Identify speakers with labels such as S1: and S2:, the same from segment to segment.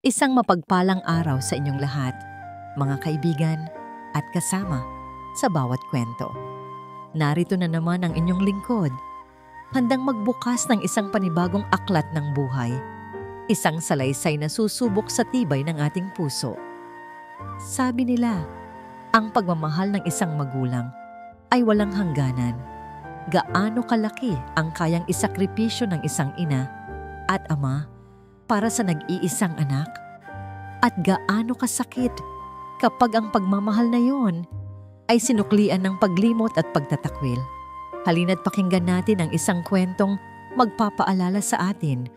S1: Isang mapagpalang araw sa inyong lahat, mga kaibigan at kasama sa bawat kwento. Narito na naman ang inyong lingkod, handang magbukas ng isang panibagong aklat ng buhay, isang salaysay na susubok sa tibay ng ating puso. Sabi nila, ang pagmamahal ng isang magulang ay walang hangganan. Gaano kalaki ang kayang isakripisyo ng isang ina at ama para sa nag-iisang anak? At gaano kasakit kapag ang pagmamahal na yon ay sinuklian ng paglimot at pagtatakwil. Halina't pakinggan natin ang isang kwentong magpapaalala sa atin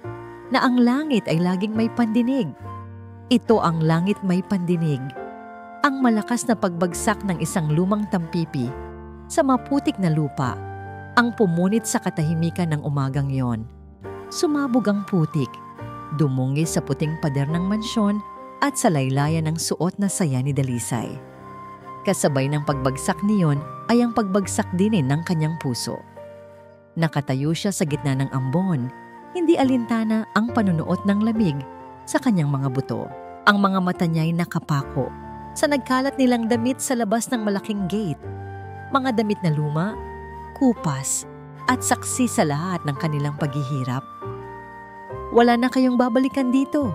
S1: na ang langit ay laging may pandinig. Ito ang Langit May Pandinig, ang malakas na pagbagsak ng isang lumang tampipi sa maputik na lupa, ang pumunit sa katahimikan ng umagang yon. Sumabog ang putik, dumungi sa puting pader ng mansyon at sa laylayan ng suot na saya ni Dalisay. Kasabay ng pagbagsak niyon ay ang pagbagsak din ng kanyang puso. Nakatayo siya sa gitna ng ambon, hindi alintana ang panunuot ng lamig sa kanyang mga buto. Ang mga mata niya'y nakapako sa nagkalat nilang damit sa labas ng malaking gate. Mga damit na luma, kupas at saksi sa lahat ng kanilang paghihirap. Wala na kayong babalikan dito,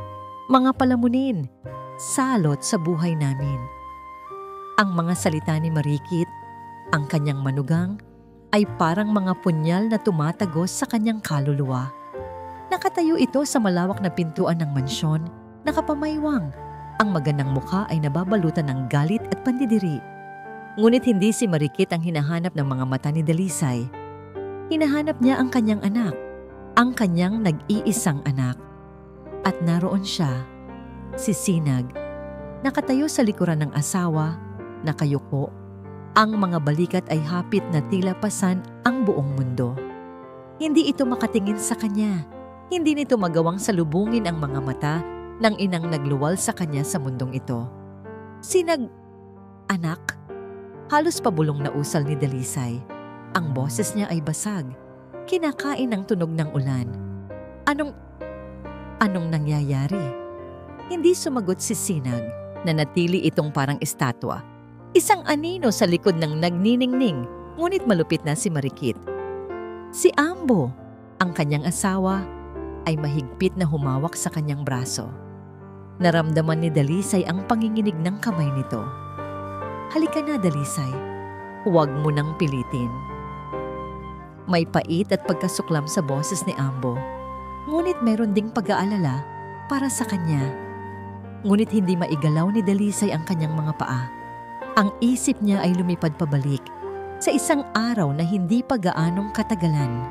S1: mga palamunin, salot sa buhay namin. Ang mga salita ni Marikit, ang kanyang manugang, ay parang mga punyal na tumatagos sa kanyang kaluluwa. Nakatayo ito sa malawak na pintuan ng mansyon, nakapamaywang. Ang magandang mukha ay nababalutan ng galit at pandidiri. Ngunit hindi si Marikit ang hinahanap ng mga mata ni Dalisay. Hinahanap niya ang kanyang anak, ang kanyang nag-iisang anak. At naroon siya, si Sinag, nakatayo sa likuran ng asawa, nakayuko. Ang mga balikat ay hapit na tila pasan ang buong mundo. Hindi ito makatingin sa kanya. Hindi nito magawang salubungin ang mga mata ng inang nagluwal sa kanya sa mundong ito. Sinag, anak? Halos pabulong na usal ni Dalisay. Ang boses niya ay basag, kinakain ng tunog ng ulan. Anong nangyayari? Hindi sumagot si Sinag, na natili itong parang estatwa. Isang anino sa likod ng nagniningning, ngunit malupit na si Marikit. Si Ambo, ang kanyang asawa, ay mahigpit na humawak sa kanyang braso. Naramdaman ni Dalisay ang panginginig ng kamay nito. Halika na, Dalisay. Huwag mo nang pilitin. May pait at pagkasuklam sa boses ni Ambo. Ngunit meron ding pag-aalala para sa kanya. Ngunit hindi maigalaw ni Dalisay ang kanyang mga paa. Ang isip niya ay lumipad pabalik sa isang araw na hindi pa gaanong katagalan.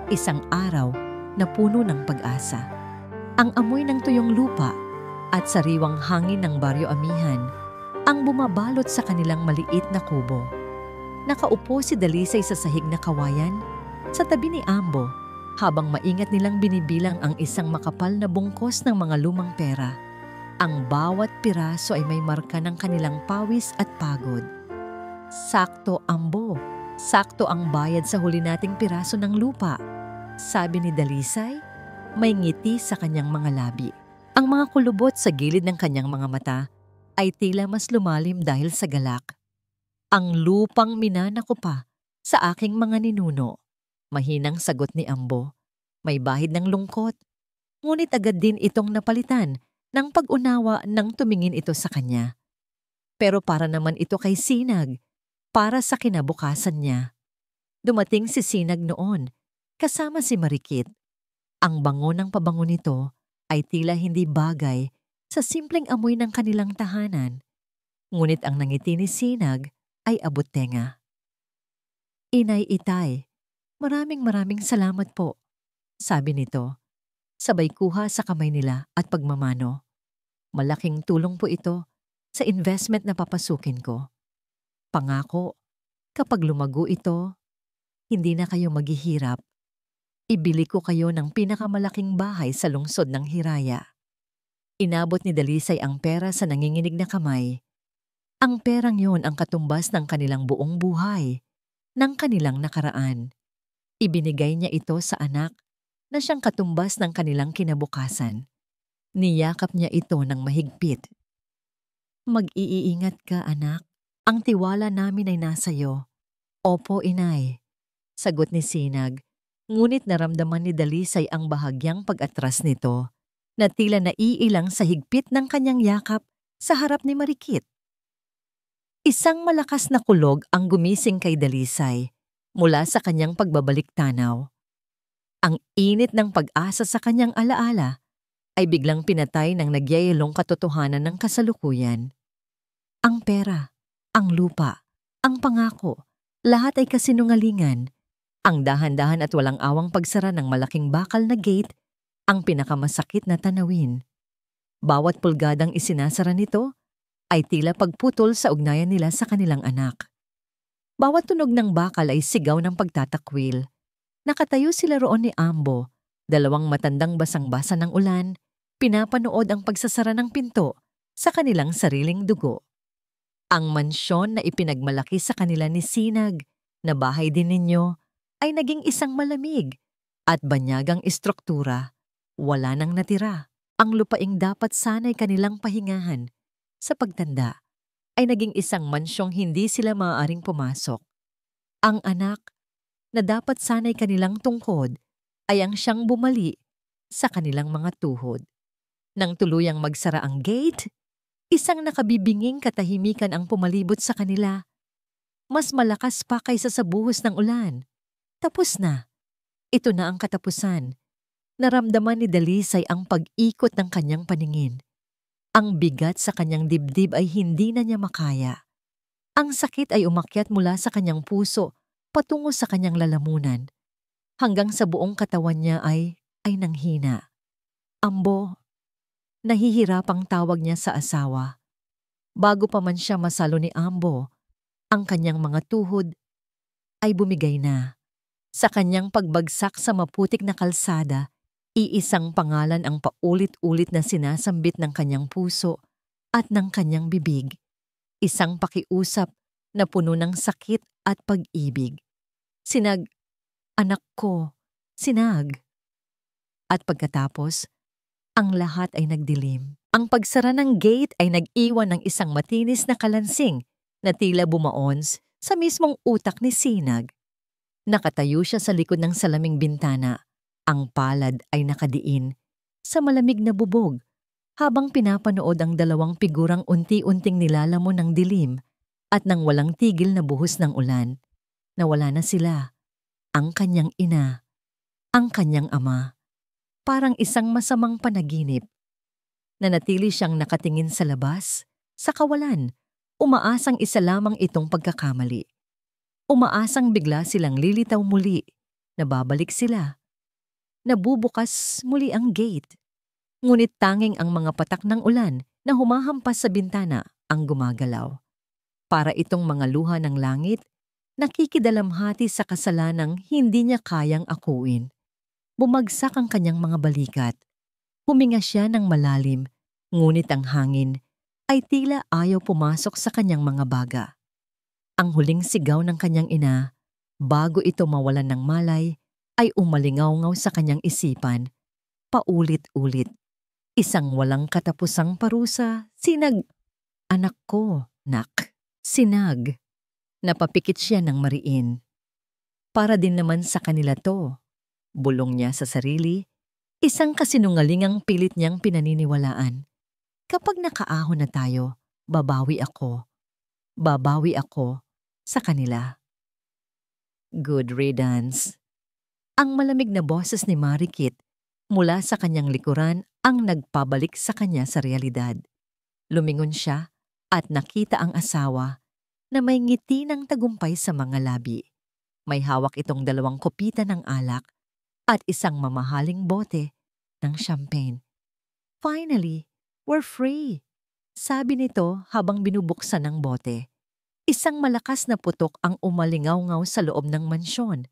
S1: Isang araw na puno ng pag-asa. Ang amoy ng tuyong lupa at sariwang hangin ng Baryo Amihan ang bumabalot sa kanilang maliit na kubo. Nakaupo si Dalisay sa sahig na kawayan sa tabi ni Ambo, habang maingat nilang binibilang ang isang makapal na bungkos ng mga lumang pera. Ang bawat piraso ay may marka ng kanilang pawis at pagod. Sakto, Ambo. Sakto ang bayad sa huli nating piraso ng lupa, sabi ni Dalisay, may ngiti sa kanyang mga labi. Ang mga kulubot sa gilid ng kanyang mga mata ay tila mas lumalim dahil sa galak. Ang lupang minana ko pa sa aking mga ninuno. Mahinang sagot ni Ambo. May bahid ng lungkot. Ngunit agad din itong napalitan ng pag-unawa nang tumingin ito sa kanya. Pero para naman ito kay Sinag, para sa kinabukasan niya. Dumating si Sinag noon, kasama si Marikit. Ang bango ng pabango nito ay tila hindi bagay sa simpleng amoy ng kanilang tahanan. Ngunit ang nangiti ni Sinag ay abot tenga. Inay Itay, maraming salamat po, sabi nito. Sabay kuha sa kamay nila at pagmamano. Malaking tulong po ito sa investment na papasukin ko. Pangako, kapag lumago ito, hindi na kayo maghihirap. Ibili ko kayo ng pinakamalaking bahay sa lungsod ng Hiraya. Inabot ni Dalisay ang pera sa nanginginig na kamay. Ang perang yon ang katumbas ng kanilang buong buhay, ng kanilang nakaraan. Ibinigay niya ito sa anak na siyang katumbas ng kanilang kinabukasan. Niyakap niya ito ng mahigpit. Mag-iingat ka, anak. Ang tiwala namin ay nasa iyo. Opo, inay. Sagot ni Sinag. Ngunit naramdaman ni Dalisay ang bahagyang pag-atras nito na tila naiilang sa higpit ng kanyang yakap sa harap ni Marikit. Isang malakas na kulog ang gumising kay Dalisay mula sa kanyang pagbabalik tanaw. Ang init ng pag-asa sa kanyang alaala ay biglang pinatay ng nagyayalong katotohanan ng kasalukuyan. Ang pera, ang lupa, ang pangako, lahat ay kasinungalingan. Ang dahan-dahan at walang awang pagsara ng malaking bakal na gate ang pinakamasakit na tanawin. Bawat pulgadang isinasara nito ay tila pagputol sa ugnayan nila sa kanilang anak. Bawat tunog ng bakal ay sigaw ng pagtatakwil. Nakatayo sila roon ni Ambo, dalawang matandang basang-basa ng ulan, pinapanood ang pagsasara ng pinto sa kanilang sariling dugo. Ang mansyon na ipinagmalaki sa kanila ni Sinag na bahay din ninyo ay naging isang malamig at banyagang istruktura. Wala nang natira. Ang lupaing dapat sana'y kanilang pahingahan sa pagtanda ay naging isang mansyong hindi sila maaaring pumasok. Ang anak na dapat sana'y kanilang tungkod ay ang siyang bumali sa kanilang mga tuhod. Nang tuluyang magsara ang gate, isang nakabibinging katahimikan ang pumalibot sa kanila. Mas malakas pa kaysa sa buhos ng ulan. Tapos na. Ito na ang katapusan. Naramdaman ni Dalisay ang pag-ikot ng kanyang paningin. Ang bigat sa kanyang dibdib ay hindi na niya makaya. Ang sakit ay umakyat mula sa kanyang puso patungo sa kanyang lalamunan. Hanggang sa buong katawan niya ay nanghina. Ambo, nahihirapang tawag niya sa asawa. Bago pa man siya masalo ni Ambo, ang kanyang mga tuhod ay bumigay na. Sa kanyang pagbagsak sa maputik na kalsada, iisang pangalan ang paulit-ulit na sinasambit ng kanyang puso at ng kanyang bibig. Isang pakiusap na puno ng sakit at pag-ibig. Sinag, anak ko, Sinag. At pagkatapos, ang lahat ay nagdilim. Ang pagsara ng gate ay nag-iwan ng isang matinis na kalansing na tila bumaons sa mismong utak ni Sinag. Nakatayo siya sa likod ng salaming bintana. Ang palad ay nakadiin sa malamig na bubog habang pinapanood ang dalawang figurang unti-unting nilalamon ng dilim at ng walang tigil na buhos ng ulan. Nawala na sila. Ang kanyang ina, ang kanyang ama. Parang isang masamang panaginip. Nanatili siyang nakatingin sa labas, sa kawalan, umaasang isa lamang itong pagkakamali. Umaasang bigla silang lilitaw muli, nababalik sila. Nabubukas muli ang gate. Ngunit tanging ang mga patak ng ulan na humahampas sa bintana ang gumagalaw. Para itong mga luha ng langit, nakikidalamhati sa kasalanang hindi niya kayang akuin. Bumagsak ang kanyang mga balikat. Huminga siya ng malalim, ngunit ang hangin ay tila ayaw pumasok sa kanyang mga baga. Ang huling sigaw ng kanyang ina, bago ito mawalan ng malay, ay umalingaw-ngaw sa kanyang isipan, paulit-ulit. Isang walang katapusang parusa, Sinag. Anak ko, nak. Sinag. Napapikit siya ng mariin. Para din naman sa kanila to. Bulong niya sa sarili, isang kasinungalingang pilit niyang pinaniniwalaan. Kapag nakaahon na tayo, babawi ako. Babawi ako sa kanila. Good riddance. Ang malamig na boses ni Marikit mula sa kanyang likuran ang nagpabalik sa kanya sa realidad. Lumingon siya at nakita ang asawa na may ngiti ng tagumpay sa mga labi. May hawak itong dalawang kopita ng alak at isang mamahaling bote ng champagne. Finally, we're free, sabi nito habang binubuksan ang bote. Isang malakas na putok ang umalingaw-ngaw sa loob ng mansyon.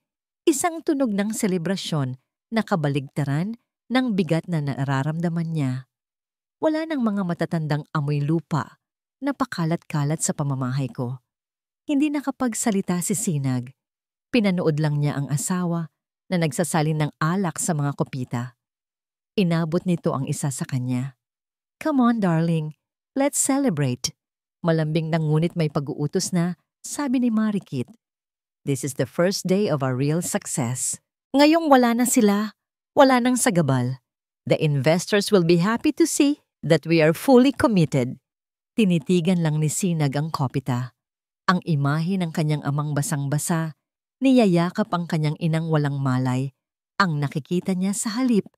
S1: Isang tunog ng selebrasyon na kabaligtaran ng bigat na nararamdaman niya. Wala nang mga matatandang amoy lupa na pakalat-kalat sa pamamahay ko. Hindi nakapagsalita si Sinag. Pinanood lang niya ang asawa na nagsasalin ng alak sa mga kopita. Inabot nito ang isa sa kanya. Come on, darling. Let's celebrate. Malambing na ngunit may pag-uutos na, sabi ni Marikit. This is the first day of our real success. Ngayong wala na sila, wala nang sagabal. The investors will be happy to see that we are fully committed. Tinitigan lang ni Sinag ang kopita. Ang imahe ng kanyang amang basang-basa, niyayakap ang kanyang inang walang malay, ang nakikita niya sa halip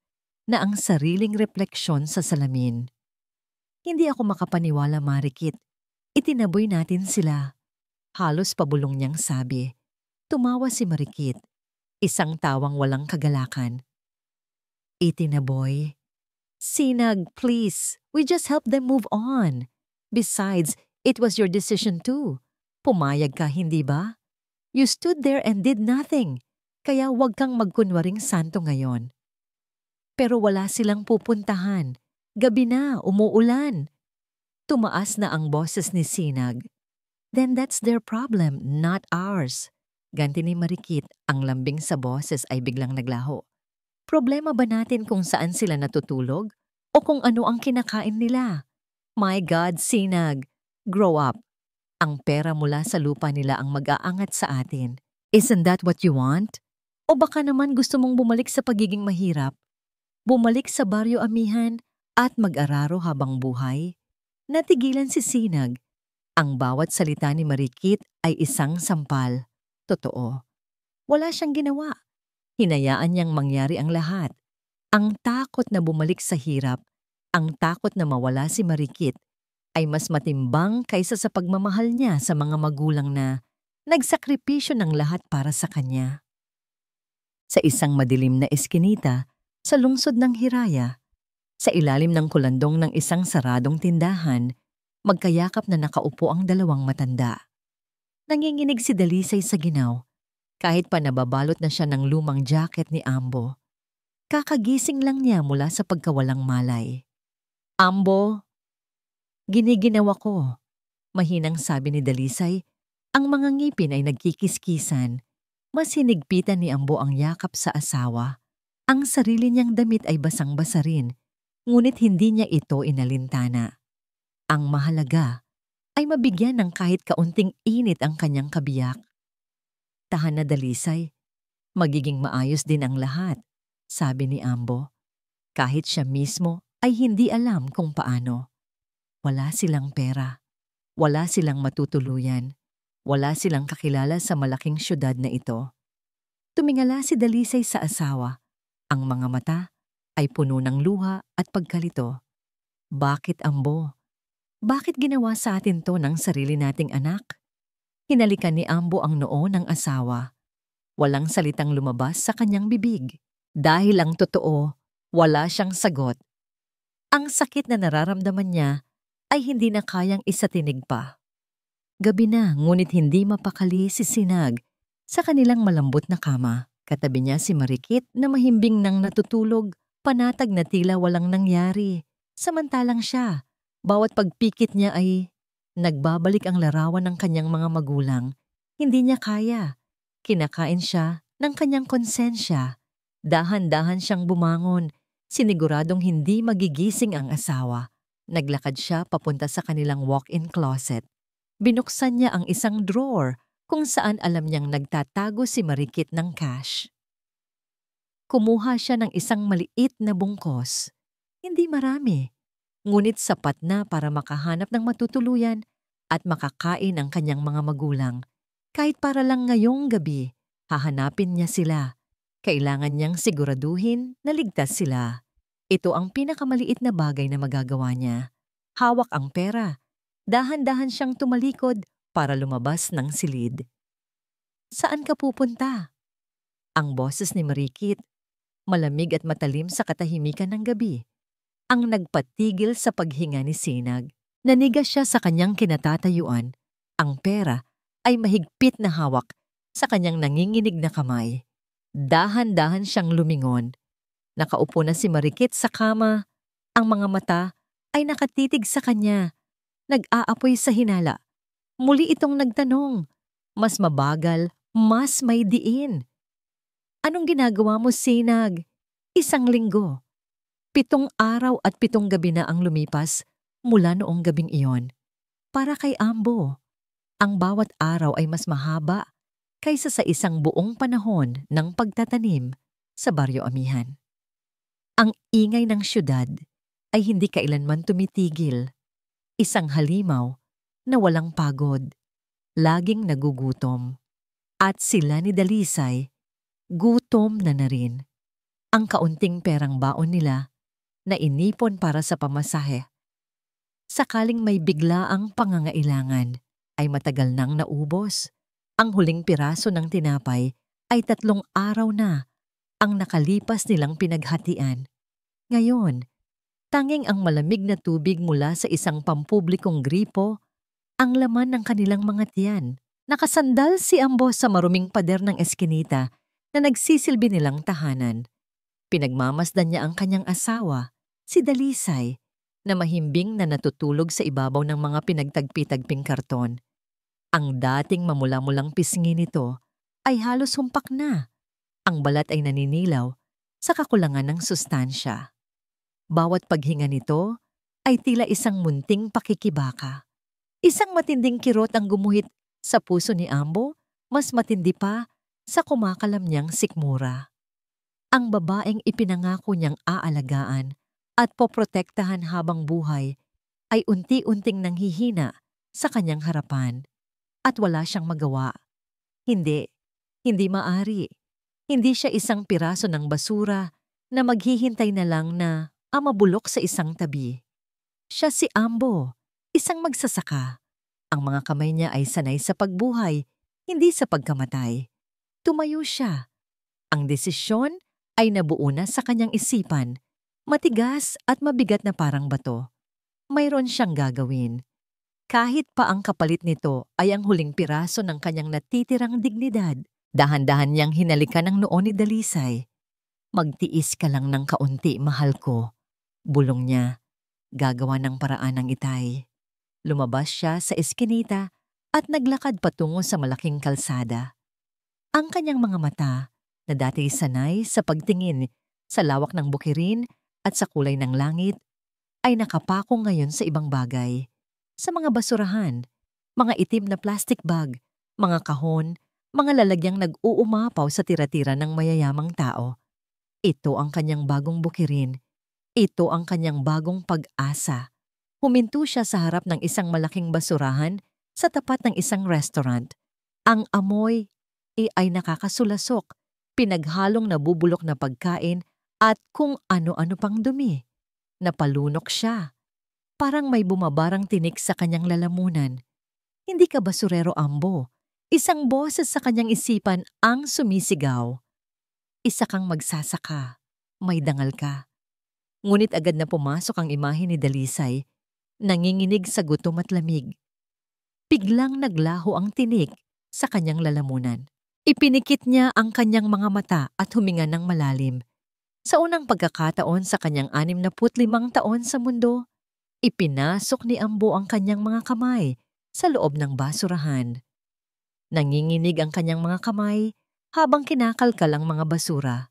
S1: na ang sariling refleksyon sa salamin. Hindi ako makapaniwala, Marikit. Itinaboy natin sila. Halos pabulong niyang sabi. Tumawa si Marikit. Isang tawang walang kagalakan. Itinaboy? Sinag, please. We just help them move on. Besides, it was your decision too. Pumayag ka, hindi ba? You stood there and did nothing. Kaya huwag kang magkunwaring santo ngayon. Pero wala silang pupuntahan. Gabi na, umuulan. Tumaas na ang boses ni Sinag. Then that's their problem, not ours. Ganti ni Marikit, ang lambing sa boses ay biglang naglaho. Problema ba natin kung saan sila natutulog? O kung ano ang kinakain nila? My God, Sinag, grow up. Ang pera mula sa lupa nila ang mag-aangat sa atin. Isn't that what you want? O baka naman gusto mong bumalik sa pagiging mahirap? Bumalik sa baryo amihan at mag-araro habang buhay? Natigilan si Sinag. Ang bawat salita ni Marikit ay isang sampal. Totoo. Wala siyang ginawa. Hinayaan niyang mangyari ang lahat. Ang takot na bumalik sa hirap, ang takot na mawala si Marikit, ay mas matimbang kaysa sa pagmamahal niya sa mga magulang na nagsakripisyo ng lahat para sa kanya. Sa isang madilim na eskinita, sa lungsod ng Hiraya, sa ilalim ng kulandong ng isang saradong tindahan, magkayakap na nakaupo ang dalawang matanda. Nanginginig si Dalisay sa ginaw, kahit pa nababalot na siya ng lumang jacket ni Ambo. Kakagising lang niya mula sa pagkawalang malay. Ambo, giniginaw ako, mahinang sabi ni Dalisay. Ang mga ngipin ay nagkikiskisan. Mas hinigpitan ni Ambo ang yakap sa asawa. Ang sarili niyang damit ay basang-basa rin, ngunit hindi niya ito inalintana. Ang mahalaga ay mabigyan ng kahit kaunting init ang kanyang kabiyak. Tahan na, Dalisay. Magiging maayos din ang lahat, sabi ni Ambo. Kahit siya mismo ay hindi alam kung paano. Wala silang pera. Wala silang matutuluyan. Wala silang kakilala sa malaking syudad na ito. Tumingala si Dalisay sa asawa. Ang mga mata ay puno ng luha at pagkalito. Bakit, Ambo? Bakit ginawa sa atin to ng sarili nating anak? Hinalikan ni Ambo ang noo ng asawa. Walang salitang lumabas sa kanyang bibig. Dahil ang totoo, wala siyang sagot. Ang sakit na nararamdaman niya ay hindi na kayang isatinig pa. Gabi na, ngunit hindi mapakali si Sinag sa kanilang malambot na kama. Katabi niya si Marikit na mahimbing nang natutulog, panatag na tila walang nangyari. Samantalang siya, bawat pagpikit niya ay nagbabalik ang larawan ng kanyang mga magulang. Hindi niya kaya. Kinakain siya ng kanyang konsensya. Dahan-dahan siyang bumangon, siniguradong hindi magigising ang asawa. Naglakad siya papunta sa kanilang walk-in closet. Binuksan niya ang isang drawer kung saan alam niyang nagtatago si Marikit ng cash. Kumuha siya ng isang maliit na bungkos. Hindi marami, ngunit sapat na para makahanap ng matutuluyan at makakain ang kanyang mga magulang. Kahit para lang ngayong gabi, hahanapin niya sila. Kailangan niyang siguraduhin na ligtas sila. Ito ang pinakamaliit na bagay na magagawa niya. Hawak ang pera. Dahan-dahan siyang tumalikod para lumabas ng silid. Saan ka pupunta? Ang boses ni Marikit, malamig at matalim sa katahimikan ng gabi, ang nagpatigil sa paghinga ni Sinag. Nanigas siya sa kanyang kinatatayuan. Ang pera ay mahigpit na hawak sa kanyang nanginginig na kamay. Dahan-dahan siyang lumingon. Nakaupo na si Marikit sa kama. Ang mga mata ay nakatitig sa kanya. Nag-aapoy sa hinala. Muli itong nagtanong. Mas mabagal, mas may diin. Anong ginagawa mo, Sinag? Isang linggo. 7 araw at 7 gabi na ang lumipas mula noong gabing iyon. Para kay Ambo, ang bawat araw ay mas mahaba kaysa sa isang buong panahon ng pagtatanim sa Baryo Amihan. Ang ingay ng syudad ay hindi kailanman tumitigil. Isang halimaw na walang pagod, laging nagugutom. At sila ni Dalisay, gutom na rin. Ang kaunting perang baon nila na inipon para sa pamasahe. Sakaling may biglaang pangangailangan, ay matagal nang naubos. Ang huling piraso ng tinapay ay 3 araw na ang nakalipas nilang pinaghatian. Ngayon, tanging ang malamig na tubig mula sa isang pampublikong gripo ang laman ng kanilang mga tiyan. Nakasandal si Ambo sa maruming pader ng eskinita na nagsisilbi nilang tahanan. Pinagmamasdan niya ang kanyang asawa, si Dalisay, na mahimbing na natutulog sa ibabaw ng mga pinagtagpi-tagping karton. Ang dating mamula-mulang pisngi nito ay halos humpak na. Ang balat ay naninilaw sa kakulangan ng sustansya. Bawat paghinga nito ay tila isang munting pakikibaka. Isang matinding kirot ang gumuhit sa puso ni Ambo, mas matindi pa sa kumakalam niyang sikmura. Ang babaeng ipinangako niyang aalagaan at poprotektahan habang buhay ay unti-unting nanghihina sa kanyang harapan at wala siyang magawa. Hindi maari. Hindi siya isang piraso ng basura na maghihintay na lang na mabulok sa isang tabi. Siya si Ambo, isang magsasaka. Ang mga kamay niya ay sanay sa pagbuhay, hindi sa pagkamatay. Tumayo siya. Ang desisyon ay nabuo na sa kanyang isipan, matigas at mabigat na parang bato. Mayroon siyang gagawin. Kahit pa ang kapalit nito ay ang huling piraso ng kanyang natitirang dignidad. Dahan-dahan niyang hinalikan ang noo ni Dalisay. Magtiis ka lang ng kaunti, mahal ko. Bulong niya. Gagawa ng paraan ng itay. Lumabas siya sa eskinita at naglakad patungo sa malaking kalsada. Ang kanyang mga mata, na dati sanay sa pagtingin sa lawak ng bukirin at sa kulay ng langit, ay nakapako ngayon sa ibang bagay. Sa mga basurahan, mga itim na plastic bag, mga kahon, mga lalagyang nag-uumapaw sa tira-tira ng mayayamang tao. Ito ang kanyang bagong bukirin. Ito ang kanyang bagong pag-asa. Huminto siya sa harap ng isang malaking basurahan sa tapat ng isang restaurant. Ang amoy ay nakakasulasok, pinaghalong nabubulok na pagkain at kung ano-ano pang dumi. Napalunok siya. Parang may bumabarang tinik sa kanyang lalamunan. Hindi ka basurero, Ambo. Isang boses sa kanyang isipan ang sumisigaw. Isa kang magsasaka. May dangal ka. Ngunit agad na pumasok ang imahe ni Dalisay, nanginginig sa gutom at lamig. Biglang naglaho ang tinik sa kanyang lalamunan. Ipinikit niya ang kanyang mga mata at huminga ng malalim. Sa unang pagkakataon sa kanyang 65 taon sa mundo, ipinasok ni Ambo ang kanyang mga kamay sa loob ng basurahan. Nanginginig ang kanyang mga kamay habang kinakalkal ang mga basura.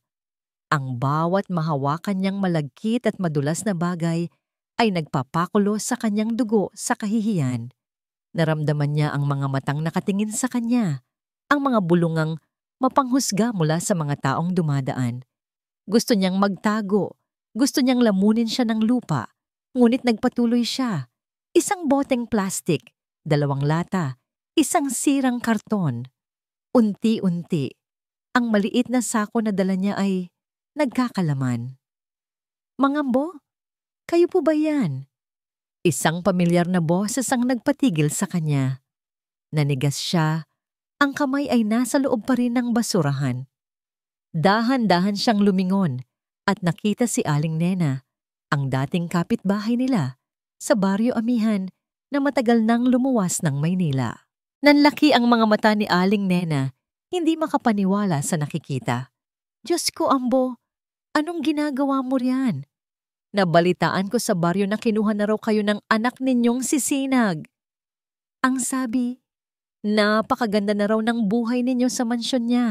S1: Ang bawat mahawakan niyang malagkit at madulas na bagay ay nagpapakulo sa kanyang dugo sa kahihiyan. Naramdaman niya ang mga matang nakatingin sa kanya, ang mga bulungang mapanghusga mula sa mga taong dumadaan. Gusto niyang magtago, gusto niyang lamunin siya ng lupa, ngunit nagpatuloy siya. Isang boteng plastik, 2 lata, isang sirang karton. Unti-unti, ang maliit na sako na dala niya ay nagkakalaman. Mangambo, kayo po ba yan? Isang pamilyar na boses ang nagpatigil sa kanya. Nanigas siya, ang kamay ay nasa loob pa rin ng basurahan. Dahan-dahan siyang lumingon at nakita si Aling Nena, ang dating kapitbahay nila, sa Baryo Amihan na matagal nang lumuwas ng Maynila. Nanlaki ang mga mata ni Aling Nena, hindi makapaniwala sa nakikita. Diyos ko, Ambo, anong ginagawa mo riyan? Nabalitaan ko sa baryo na kinuha na raw kayo ng anak ninyong si Sinag. Ang sabi, napakaganda na raw ng buhay ninyo sa mansyon niya.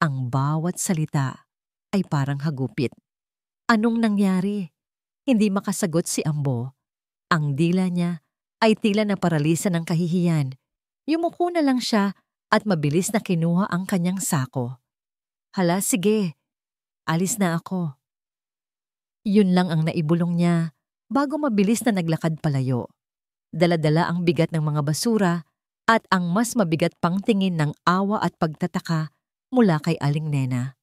S1: Ang bawat salita ay parang hagupit. Anong nangyari? Hindi makasagot si Ambo. Ang dila niya ay tila na paralisa ng kahihiyan. Yumuko na lang siya at mabilis na kinuha ang kanyang sako. Hala, sige. Alis na ako. Yun lang ang naibulong niya bago mabilis na naglakad palayo. Dala-dala ang bigat ng mga basura at ang mas mabigat pang tingin ng awa at pagtataka mula kay Aling Nena.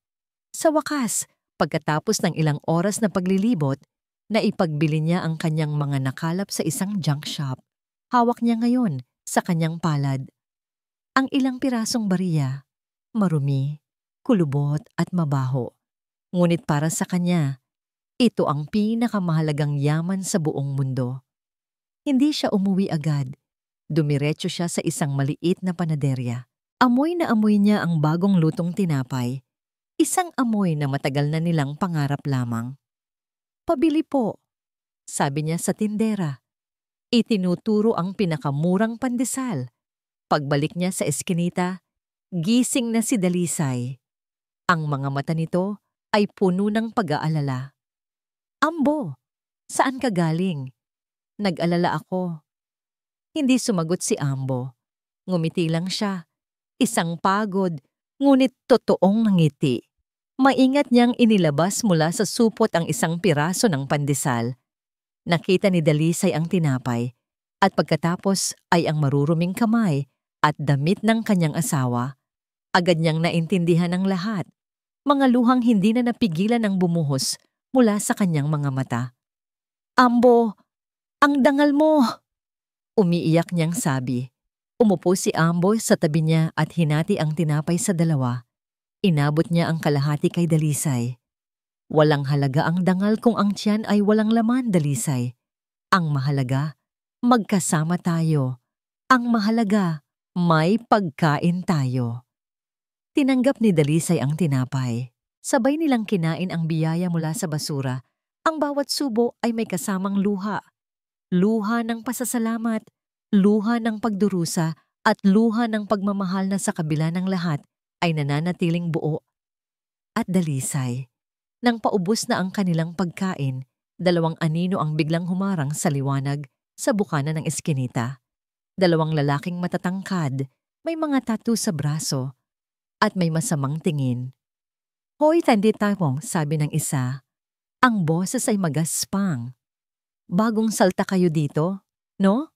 S1: Sa wakas, pagkatapos ng ilang oras na paglilibot, naipagbili niya ang kanyang mga nakalap sa isang junk shop. Hawak niya ngayon sa kanyang palad ang ilang pirasong bariya, marumi, kulubot at mabaho. Ngunit para sa kanya, ito ang pinakamahalagang yaman sa buong mundo. Hindi siya umuwi agad. Dumiretso siya sa isang maliit na panaderya. Amoy na amoy niya ang bagong lutong tinapay. Isang amoy na matagal na nilang pangarap lamang. Pabili po, sabi niya sa tindera. Itinuturo ang pinakamurang pandesal. Pagbalik niya sa eskinita, gising na si Dalisay. Ang mga mata nito ay puno ng pag-aalala. Ambo, saan ka galing? Nag-alala ako. Hindi sumagot si Ambo. Ngumiti lang siya. Isang pagod, ngunit totoong ngiti. Maingat niyang inilabas mula sa supot ang isang piraso ng pandesal. Nakita ni Dalisay ang tinapay at pagkatapos ay ang maruruming kamay at damit ng kanyang asawa. Agad niyang naintindihan ang lahat. Mga luhang hindi na napigilan ng bumuhos mula sa kanyang mga mata. Ambo, ang dangal mo! Umiiyak niyang sabi. Umupo si Ambo sa tabi niya at hinati ang tinapay sa dalawa. Inabot niya ang kalahati kay Dalisay. Walang halaga ang dangal kung ang tiyan ay walang laman, Dalisay. Ang mahalaga, magkasama tayo. Ang mahalaga, may pagkain tayo. Tinanggap ni Dalisay ang tinapay. Sabay nilang kinain ang biyaya mula sa basura. Ang bawat subo ay may kasamang luha. Luha ng pasasalamat, luha ng pagdurusa, at luha ng pagmamahal na sa kabila ng lahat ay nananatiling buo. At Dalisay, nang paubos na ang kanilang pagkain, dalawang anino ang biglang humarang sa liwanag sa bukana ng eskinita. Dalawang lalaking matatangkad, may mga tattoo sa braso, at may masamang tingin. Hoy, tandita mo, sabi ng isa. Ang boses ay magaspang. Bagong salta kayo dito, no?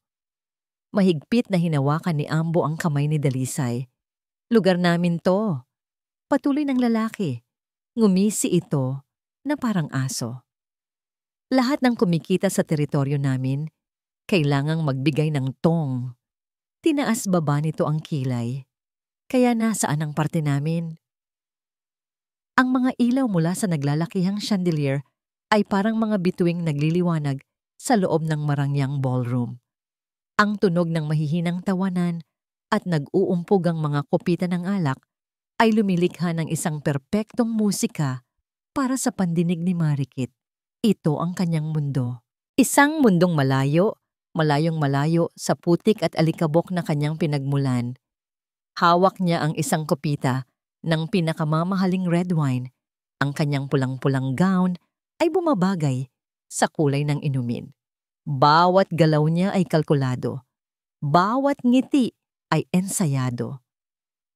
S1: Mahigpit na hinawakan ni Ambo ang kamay ni Dalisay. Lugar namin to. Patuloy ng lalaki. Ngumisi ito na parang aso. Lahat ng kumikita sa teritoryo namin, kailangang magbigay ng tong. Tinaas baba nito ang kilay. Kaya nasaan ang parte namin? Ang mga ilaw mula sa naglalakihang chandelier ay parang mga bituing nagliliwanag sa loob ng marangyang ballroom. Ang tunog ng mahihinang tawanan at nag-uumpog ang mga kopita ng alak ay lumilikha ng isang perpektong musika para sa pandinig ni Marikit. Ito ang kanyang mundo. Isang mundong malayo, malayong malayo sa putik at alikabok na kanyang pinagmulan. Hawak niya ang isang kopita ng pinakamamahaling red wine. Ang kanyang pulang-pulang gown ay bumabagay sa kulay ng inumin. Bawat galaw niya ay kalkulado. Bawat ngiti ay ensayado.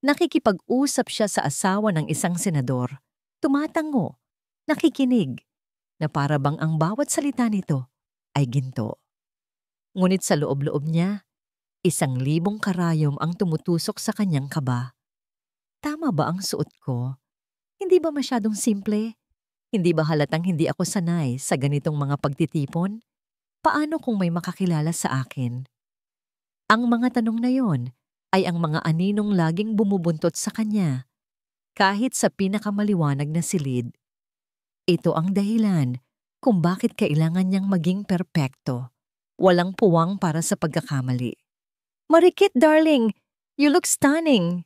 S1: Nakikipag-usap siya sa asawa ng isang senador. Tumatango, nakikinig, na para bang ang bawat salita nito ay ginto. Ngunit sa loob-loob niya, 1,000 karayom ang tumutusok sa kanyang kaba. Tama ba ang suot ko? Hindi ba masyadong simple? Hindi ba halatang hindi ako sanay sa ganitong mga pagtitipon? Paano kung may makakilala sa akin? Ang mga tanong na yon ay ang mga aninong laging bumubuntot sa kanya, kahit sa pinakamaliwanag na silid. Ito ang dahilan kung bakit kailangan niyang maging perpekto. Walang puwang para sa pagkakamali. Marikit, darling! You look stunning!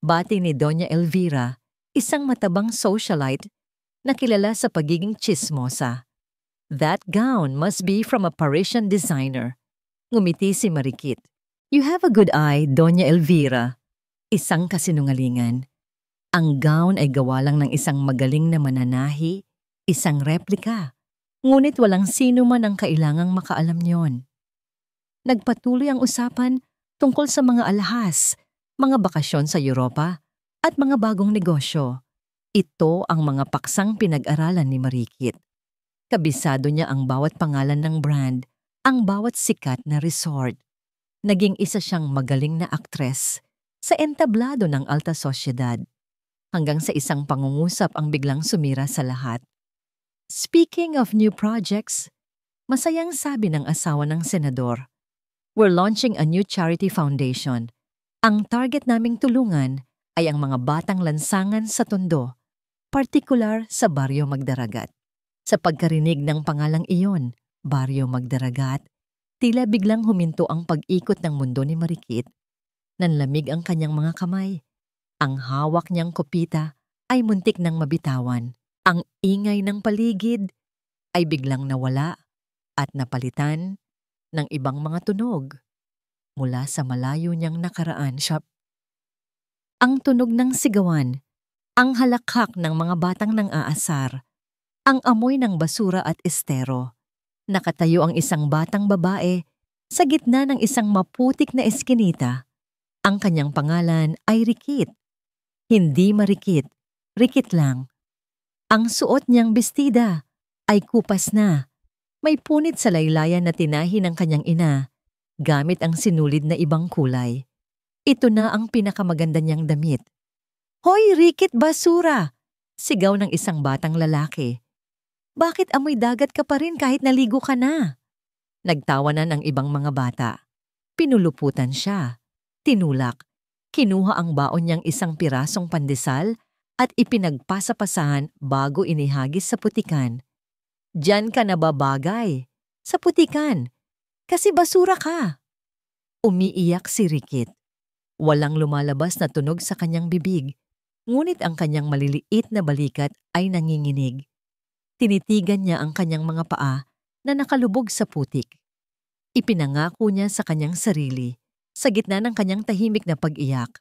S1: Bati ni Doña Elvira, isang matabang socialite na kilala sa pagiging chismosa. That gown must be from a Parisian designer. Ngumiti si Marikit. You have a good eye, Doña Elvira. Isang kasinungalingan. Ang gown ay gawa lang ng isang magaling na mananahi, Isang replika. Ngunit walang sino man ang kailangang makaalam yon. Nagpatuloy ang usapan tungkol sa mga alahas, mga bakasyon sa Europa, at mga bagong negosyo. Ito ang mga paksang pinag-aralan ni Marikit. Kabisado niya ang bawat pangalan ng brand, ang bawat sikat na resort. Naging isa siyang magaling na aktres sa entablado ng alta sosyedad. Hanggang sa isang pangungusap ang biglang sumira sa lahat. Speaking of new projects, masayang sabi ng asawa ng senador, "We're launching a new charity foundation. Ang target naming tulungan ay ang mga batang lansangan sa Tondo, partikular sa Baryo Magdaragat." Sa pagkarinig ng pangalang iyon, Baryo Magdaragat, tila biglang huminto ang pag-ikot ng mundo ni Marikit. Nanlamig ang kanyang mga kamay. Ang hawak niyang kopita ay muntik nang mabitawan. Ang ingay ng paligid ay biglang nawala at napalitan ng ibang mga tunog. Mula sa malayo niyang nakaraan siya. Ang tunog ng sigawan, ang halakhak ng mga batang nang-aasar, ang amoy ng basura at estero. Nakatayo ang isang batang babae sa gitna ng isang maputik na eskinita. Ang kanyang pangalan ay Rikit. Hindi Marikit, Rikit lang. Ang suot niyang bestida ay kupas na. May punit sa laylayan na tinahi ng kanyang ina, gamit ang sinulid na ibang kulay. Ito na ang pinakamaganda niyang damit. "Hoy, Rikit basura!" Sigaw ng isang batang lalaki. "Bakit amoy dagat ka pa rin kahit naligo ka na?" Nagtawanan ang ibang mga bata. Pinuluputan siya. Tinulak. Kinuha ang baon niyang isang pirasong pandesal at ipinagpasapasahan bago inihagis sa putikan. "Diyan ka nababagay. Sa putikan. Kasi basura ka." Umiiyak si Rikit. Walang lumalabas na tunog sa kanyang bibig, ngunit ang kanyang maliliit na balikat ay nanginginig. Tinitigan niya ang kanyang mga paa na nakalubog sa putik. Ipinangako niya sa kanyang sarili, sa gitna ng kanyang tahimik na pag-iyak,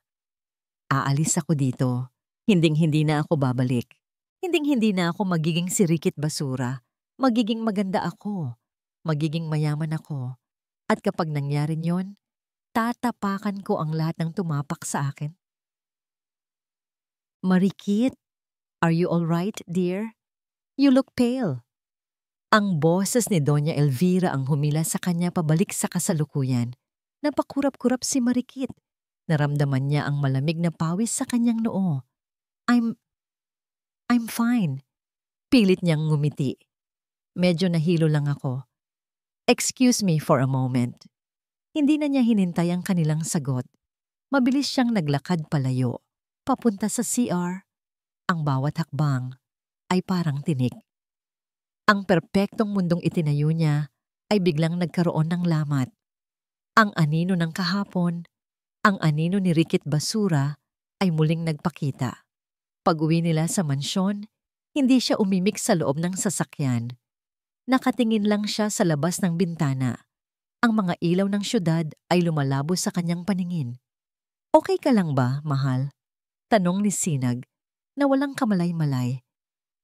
S1: "Aalis ako dito. Hinding-hindi na ako babalik. Hinding-hindi na ako magiging si Rikit basura. Magiging maganda ako. Magiging mayaman ako. At kapag nangyari yon, tatapakan ko ang lahat ng tumapak sa akin." "Marikit, are you all right, dear? You look pale." Ang boses ni Doña Elvira ang humila sa kanya pabalik sa kasalukuyan. Napakurap-kurap si Marikit. Naramdaman niya ang malamig na pawis sa kanyang noo. I'm fine." Pilit niyang ngumiti. "Medyo nahilo lang ako. Excuse me for a moment." Hindi na niya hinintay ang kanilang sagot. Mabilis siyang naglakad palayo, papunta sa CR. Ang bawat hakbang ay parang tinik. Ang perpektong mundong itinayo niya ay biglang nagkaroon ng lamat. Ang anino ng kahapon, ang anino ni Rikit basura ay muling nagpakita. Pag-uwi nila sa mansyon, hindi siya umimik sa loob ng sasakyan. Nakatingin lang siya sa labas ng bintana. Ang mga ilaw ng syudad ay lumalabo sa kanyang paningin. "Okay ka lang ba, mahal?" Tanong ni Sinag na walang kamalay-malay.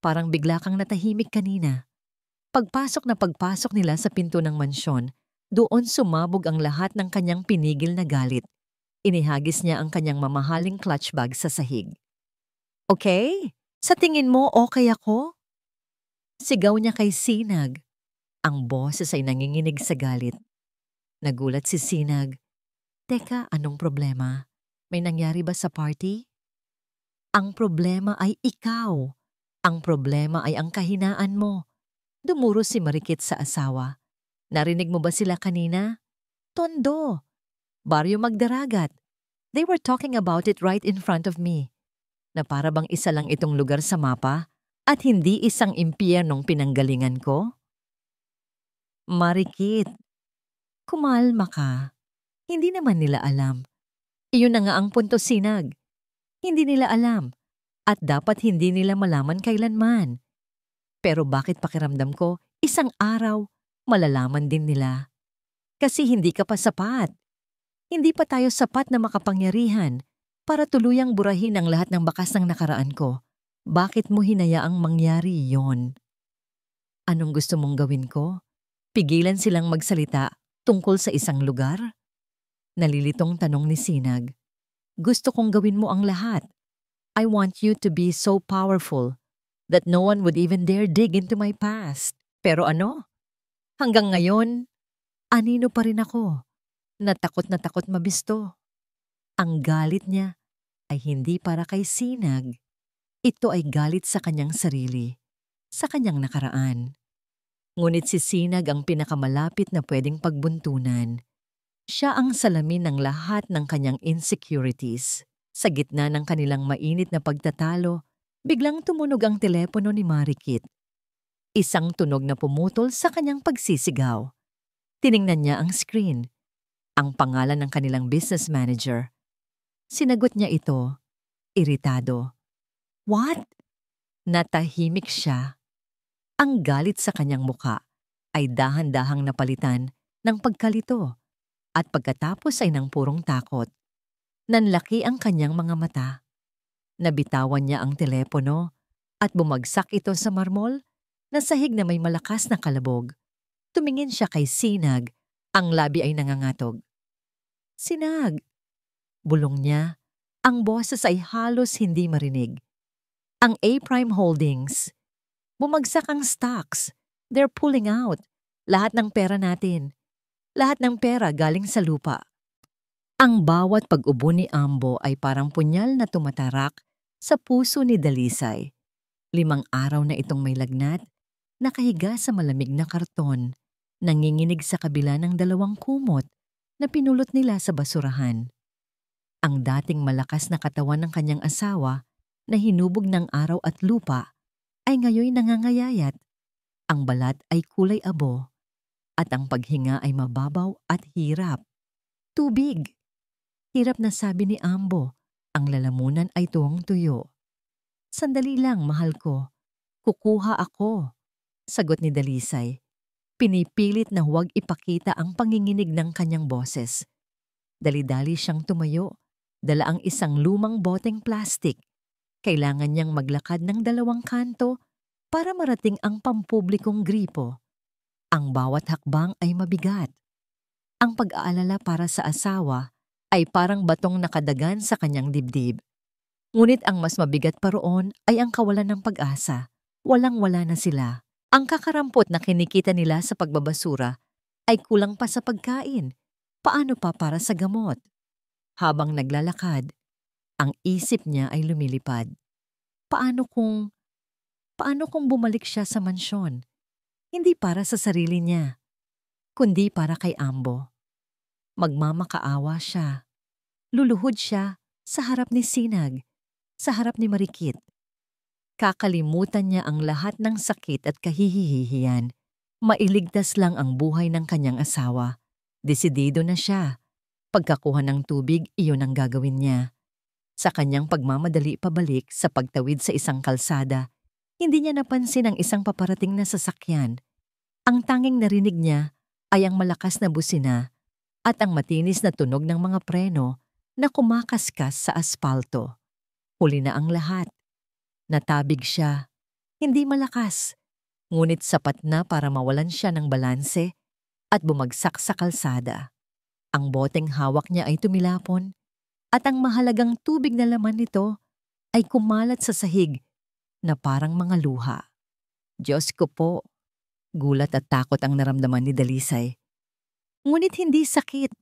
S1: Parang bigla kang natahimik kanina. Pagpasok nila sa pinto ng mansyon, doon sumabog ang lahat ng kanyang pinigil na galit. Inihagis niya ang kanyang mamahaling clutch bag sa sahig. "Okay? Sa tingin mo okay ako?" Sigaw niya kay Sinag. Ang boses ay nanginginig sa galit. Nagulat si Sinag. "Teka, anong problema? May nangyari ba sa party?" "Ang problema ay ikaw. Ang problema ay ang kahinaan mo." Dumuro si Marikit sa asawa. "Narinig mo ba sila kanina? Tondo. Baryo Magdaragat. They were talking about it right in front of me. Na para bang isa lang itong lugar sa mapa at hindi isang impyernong pinanggalingan ko?" "Marikit, kumalma ka. Hindi naman nila alam." "Iyon na nga ang punto, Sinag. Hindi nila alam at dapat hindi nila malaman kailanman. Pero bakit pakiramdam ko, isang araw, malalaman din nila. Kasi hindi ka pa sapat. Hindi pa tayo sapat na makapangyarihan para tuluyang burahin ang lahat ng bakas ng nakaraan ko. Bakit mo hinayaang mangyari yon?" Anong gusto mong gawin ko? Pigilan silang magsalita tungkol sa isang lugar? Nalilitong tanong ni Sinag. Gusto kong gawin mo ang lahat. I want you to be so powerful that no one would even dare dig into my past. Pero ano? Hanggang ngayon, anino pa rin ako. Na takot mabisto. Ang galit niya ay hindi para kay Sinag. Ito ay galit sa kanyang sarili, sa kanyang nakaraan. Ngunit si Sinag ang pinakamalapit na pwedeng pagbuntunan. Siya ang salamin ng lahat ng kanyang insecurities. Sa gitna ng kanilang mainit na pagtatalo, biglang tumunog ang telepono ni Marikit. Isang tunog na pumutol sa kanyang pagsisigaw. Tiningnan niya ang screen. Ang pangalan ng kanilang business manager. Sinagot niya ito, iritado. What? Natahimik siya. Ang galit sa kanyang muka ay dahan-dahang napalitan ng pagkalito at pagkatapos ay ng purong takot. Nanlaki ang kanyang mga mata. Nabitawan niya ang telepono at bumagsak ito sa marmol na sahig na may malakas na kalabog. Tumingin siya kay Sinag, ang labi ay nangangatog. Sinag! Bulong niya, ang boses ay halos hindi marinig. Ang A-Prime Holdings. Bumagsak ang stocks. They're pulling out. Lahat ng pera natin. Lahat ng pera galing sa lupa. Ang bawat pag-ubo ni Ambo ay parang punyal na tumatarak sa puso ni Dalisay. 5 araw na itong may lagnat, nakahiga sa malamig na karton, nanginginig sa kabila ng 2 kumot na pinulot nila sa basurahan. Ang dating malakas na katawan ng kanyang asawa na hinubog ng araw at lupa ay ngayoy nangangayayat. Ang balat ay kulay abo at ang paghinga ay mababaw at hirap. Tubig! Hirap na sabi ni Ambo, ang lalamunan ay tuwang-tuyo. Sandali lang, mahal ko. Kukuha ako, sagot ni Dalisay. Pinipilit na huwag ipakita ang panginginig ng kanyang boses. Dali-dali siyang tumayo, dala ang isang lumang boteng plastik. Kailangan niyang maglakad ng 2 kanto para marating ang pampublikong gripo. Ang bawat hakbang ay mabigat. Ang pag-aalala para sa asawa ay parang batong nakadagan sa kanyang dibdib. Ngunit ang mas mabigat pa roon ay ang kawalan ng pag-asa. Walang-wala na sila. Ang kakarampot na kinikita nila sa pagbabasura ay kulang pa sa pagkain. Paano pa para sa gamot? Habang naglalakad, ang isip niya ay lumilipad. Paano kung bumalik siya sa mansyon? Hindi para sa sarili niya, kundi para kay Ambo. Magmamakaawa siya. Luluhod siya sa harap ni Sinag, sa harap ni Marikit. Kakalimutan niya ang lahat ng sakit at kahihihihiyan. Mailigtas lang ang buhay ng kanyang asawa. Desidido na siya. Pagkakuha ng tubig, iyon ang gagawin niya. Sa kanyang pagmamadali pabalik sa pagtawid sa isang kalsada, hindi niya napansin ang isang paparating na sasakyan. Ang tanging narinig niya ay ang malakas na busina at ang matinis na tunog ng mga preno na kumakaskas sa aspalto. Huli na ang lahat. Natabig siya. Hindi malakas, ngunit sapat na para mawalan siya ng balanse at bumagsak sa kalsada. Ang boteng hawak niya ay tumilapon at ang mahalagang tubig na laman nito ay kumalat sa sahig na parang mga luha. Diyos ko po, gulat at takot ang naramdaman ni Dalisay. Ngunit hindi sakit.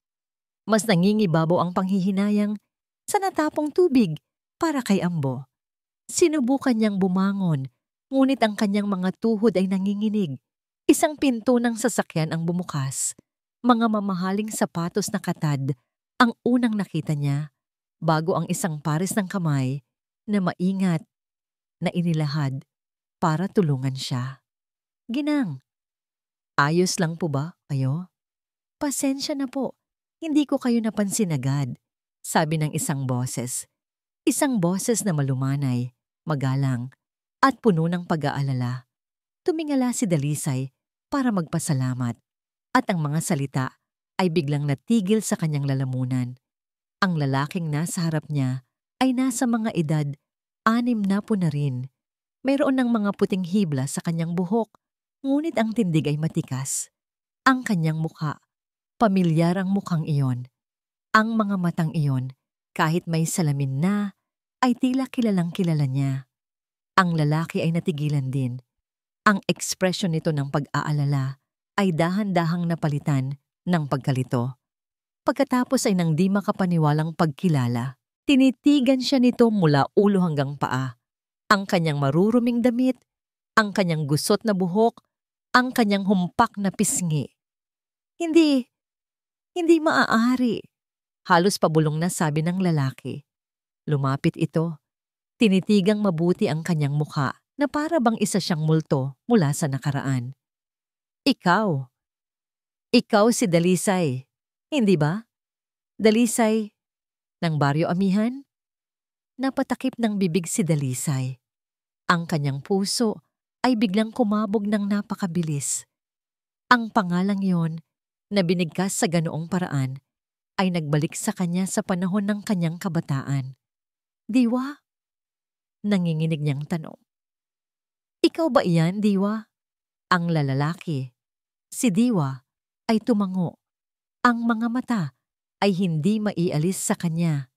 S1: Mas nangingibabaw ang panghihinayang sa natapong tubig para kay Ambo. Sinubukan niyang bumangon, ngunit ang kanyang mga tuhod ay nanginginig. Isang pinto ng sasakyan ang bumukas. Mga mamahaling sapatos na katad ang unang nakita niya bago ang isang pares ng kamay na maingat na inilahad para tulungan siya. Ginang, ayos lang po ba kayo? Pasensya na po, hindi ko kayo napansin agad, sabi ng isang boses. Isang boses na malumanay, magalang, at puno ng pag-aalala. Tumingala si Dalisay para magpasalamat, at ang mga salita ay biglang natigil sa kanyang lalamunan. Ang lalaking nasa harap niya ay nasa mga edad 60 na rin. Mayroon ng mga puting hibla sa kanyang buhok Ngunit ang tindig ay matikas. Ang kanyang mukha, pamilyar ang mukhang iyon. Ang mga matang iyon, kahit may salamin na, ay tila kilalang kilala niya. Ang lalaki ay natigilan din. Ang ekspresyon nito ng pag-aalala ay dahan-dahang napalitan ng pagkalito. Pagkatapos ay nang di makapaniwalang pagkilala, tinitigan siya nito mula ulo hanggang paa. Ang kanyang maruruming damit, ang kanyang gusot na buhok, ang kanyang humpak na pisngi. Hindi maaari. Halos pabulong na sabi ng lalaki. Lumapit ito. Tinitigang mabuti ang kanyang mukha na para bang isa siyang multo mula sa nakaraan. Ikaw si Dalisay, hindi ba? Dalisay ng Baryo Amihan? Napatakip ng bibig si Dalisay. Ang kanyang puso ay biglang kumabog ng napakabilis. Ang pangalang yon na binigkas sa ganoong paraan ay nagbalik sa kanya sa panahon ng kanyang kabataan. Diwa? Nanginginig niyang tanong. Ikaw ba iyan, Diwa? Ang lalaki, si Diwa, ay tumango. Ang mga mata ay hindi maialis sa kanya.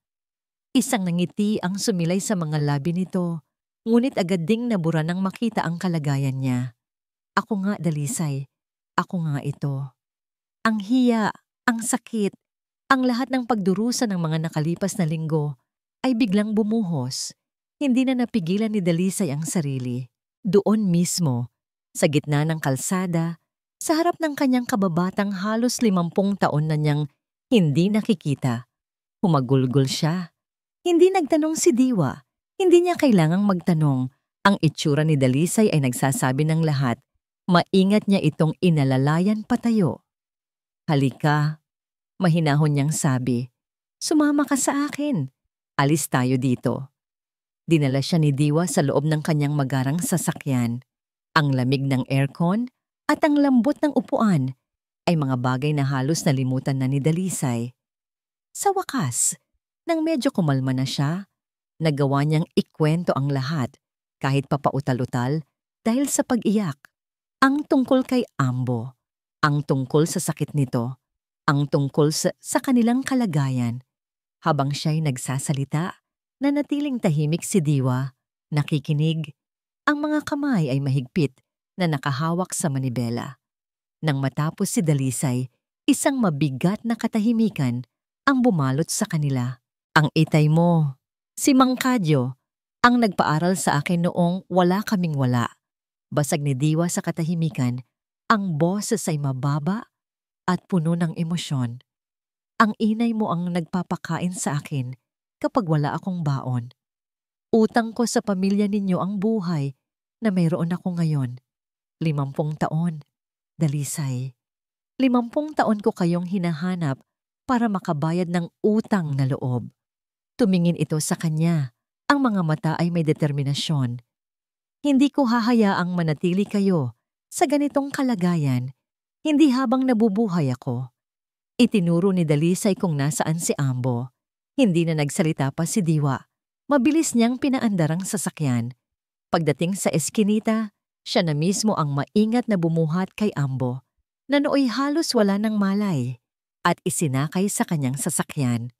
S1: Isang nangiti ang sumilay sa mga labi nito, ngunit agad ding nabura nang makita ang kalagayan niya. Ako nga, Dalisay. Ako nga ito. Ang hiya, ang sakit, ang lahat ng pagdurusa ng mga nakalipas na linggo ay biglang bumuhos. Hindi na napigilan ni Dalisay ang sarili. Doon mismo, sa gitna ng kalsada, sa harap ng kanyang kababatang halos 50 taon na niyang hindi nakikita. Humagulgol siya. Hindi nagtanong si Diwa. Hindi niya kailangang magtanong. Ang itsura ni Dalisay ay nagsasabi ng lahat. Maingat niya itong inalalayan patayo. Halika, mahinahon niyang sabi. Sumama ka sa akin. Alis tayo dito. Dinala siya ni Diwa sa loob ng kanyang magarang sasakyan. Ang lamig ng aircon at ang lambot ng upuan ay mga bagay na halos nalimutan na ni Dalisay. Sa wakas, nang medyo kumalma na siya, nagawa niyang ikwento ang lahat kahit papautal-utal dahil sa pag-iyak. Ang tungkol kay Ambo, ang tungkol sa sakit nito, ang tungkol sa kanilang kalagayan. Habang siya'y nagsasalita, nanatiling tahimik si Diwa, nakikinig. Ang mga kamay ay mahigpit na nakahawak sa manibela. Nang matapos si Dalisay, isang mabigat na katahimikan ang bumalot sa kanila. Ang itay mo, si Mang Kadyo, ang nagpaaral sa akin noong wala kaming wala. Basag ni Diwa sa katahimikan, ang boses ay mababa at puno ng emosyon. Ang inay mo ang nagpapakain sa akin kapag wala akong baon. Utang ko sa pamilya ninyo ang buhay na mayroon ako ngayon. 50 taon, Dalisay. 50 taon ko kayong hinahanap para makabayad ng utang na loob. Tumingin ito sa kanya. Ang mga mata ay may determinasyon. Hindi ko hahayaang manatili kayo sa ganitong kalagayan, hindi habang nabubuhay ako. Itinuro ni Dalisay kung nasaan si Ambo. Hindi na nagsalita pa si Diwa. Mabilis niyang pinaandar ang sasakyan. Pagdating sa eskinita, siya na mismo ang maingat na bumuhat kay Ambo, na nooy halos wala ng malay, at isinakay sa kanyang sasakyan.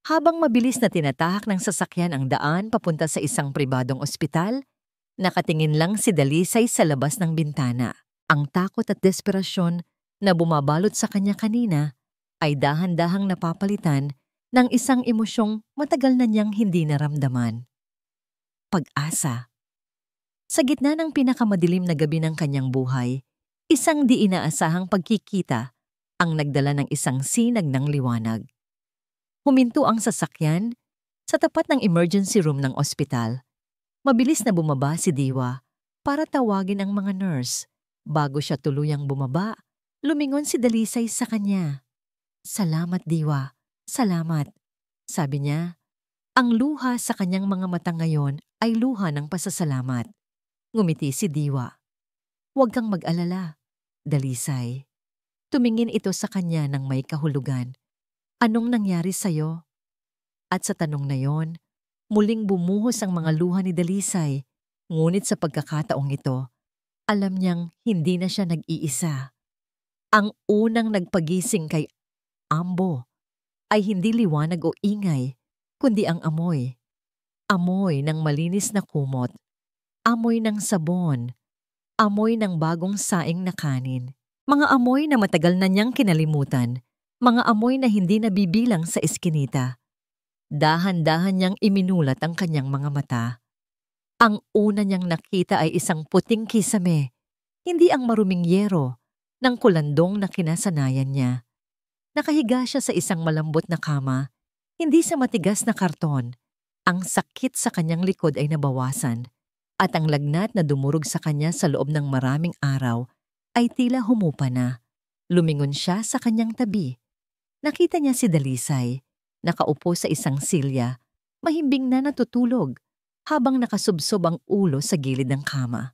S1: Habang mabilis na tinatahak ng sasakyan ang daan papunta sa isang pribadong ospital, nakatingin lang si Dalisay sa labas ng bintana. Ang takot at desperasyon na bumabalot sa kanya kanina ay dahan-dahang napapalitan ng isang emosyong matagal na niyang hindi naramdaman. Pag-asa. Sa gitna ng pinakamadilim na gabi ng kanyang buhay, isang di inaasahang pagkikita ang nagdala ng isang sinag ng liwanag. Huminto ang sasakyan sa tapat ng emergency room ng ospital. Mabilis na bumaba si Diwa para tawagin ang mga nurse. Bago siya tuluyang bumaba, lumingon si Dalisay sa kanya. Salamat, Diwa. Salamat. Sabi niya. Ang luha sa kanyang mga mata ngayon ay luha ng pasasalamat. Ngumiti si Diwa. Huwag kang mag-alala, Dalisay. Tumingin ito sa kanya ng may kahulugan. Anong nangyari sa'yo? At sa tanong na yon, muling bumuhos ang mga luha ni Dalisay. Ngunit sa pagkakataong ito, Alam niyang hindi na siya nag-iisa. Ang unang nagpagising kay Ambo ay hindi liwanag o ingay, kundi ang amoy. Amoy ng malinis na kumot, amoy ng sabon, amoy ng bagong saing na kanin. Mga amoy na matagal na niyang kinalimutan, mga amoy na hindi nabibilang sa eskinita. Dahan-dahan niyang iminulat ang kanyang mga mata. Ang una niyang nakita ay isang puting kisame, hindi ang maruming yero ng kulandong na kinasanayan niya. Nakahiga siya sa isang malambot na kama, hindi sa matigas na karton. Ang sakit sa kanyang likod ay nabawasan, at ang lagnat na dumurog sa kanya sa loob ng maraming araw ay tila humupa na. Lumingon siya sa kanyang tabi. Nakita niya si Dalisay, nakaupo sa isang silya, mahimbing na natutulog, habang nakasubsob ang ulo sa gilid ng kama.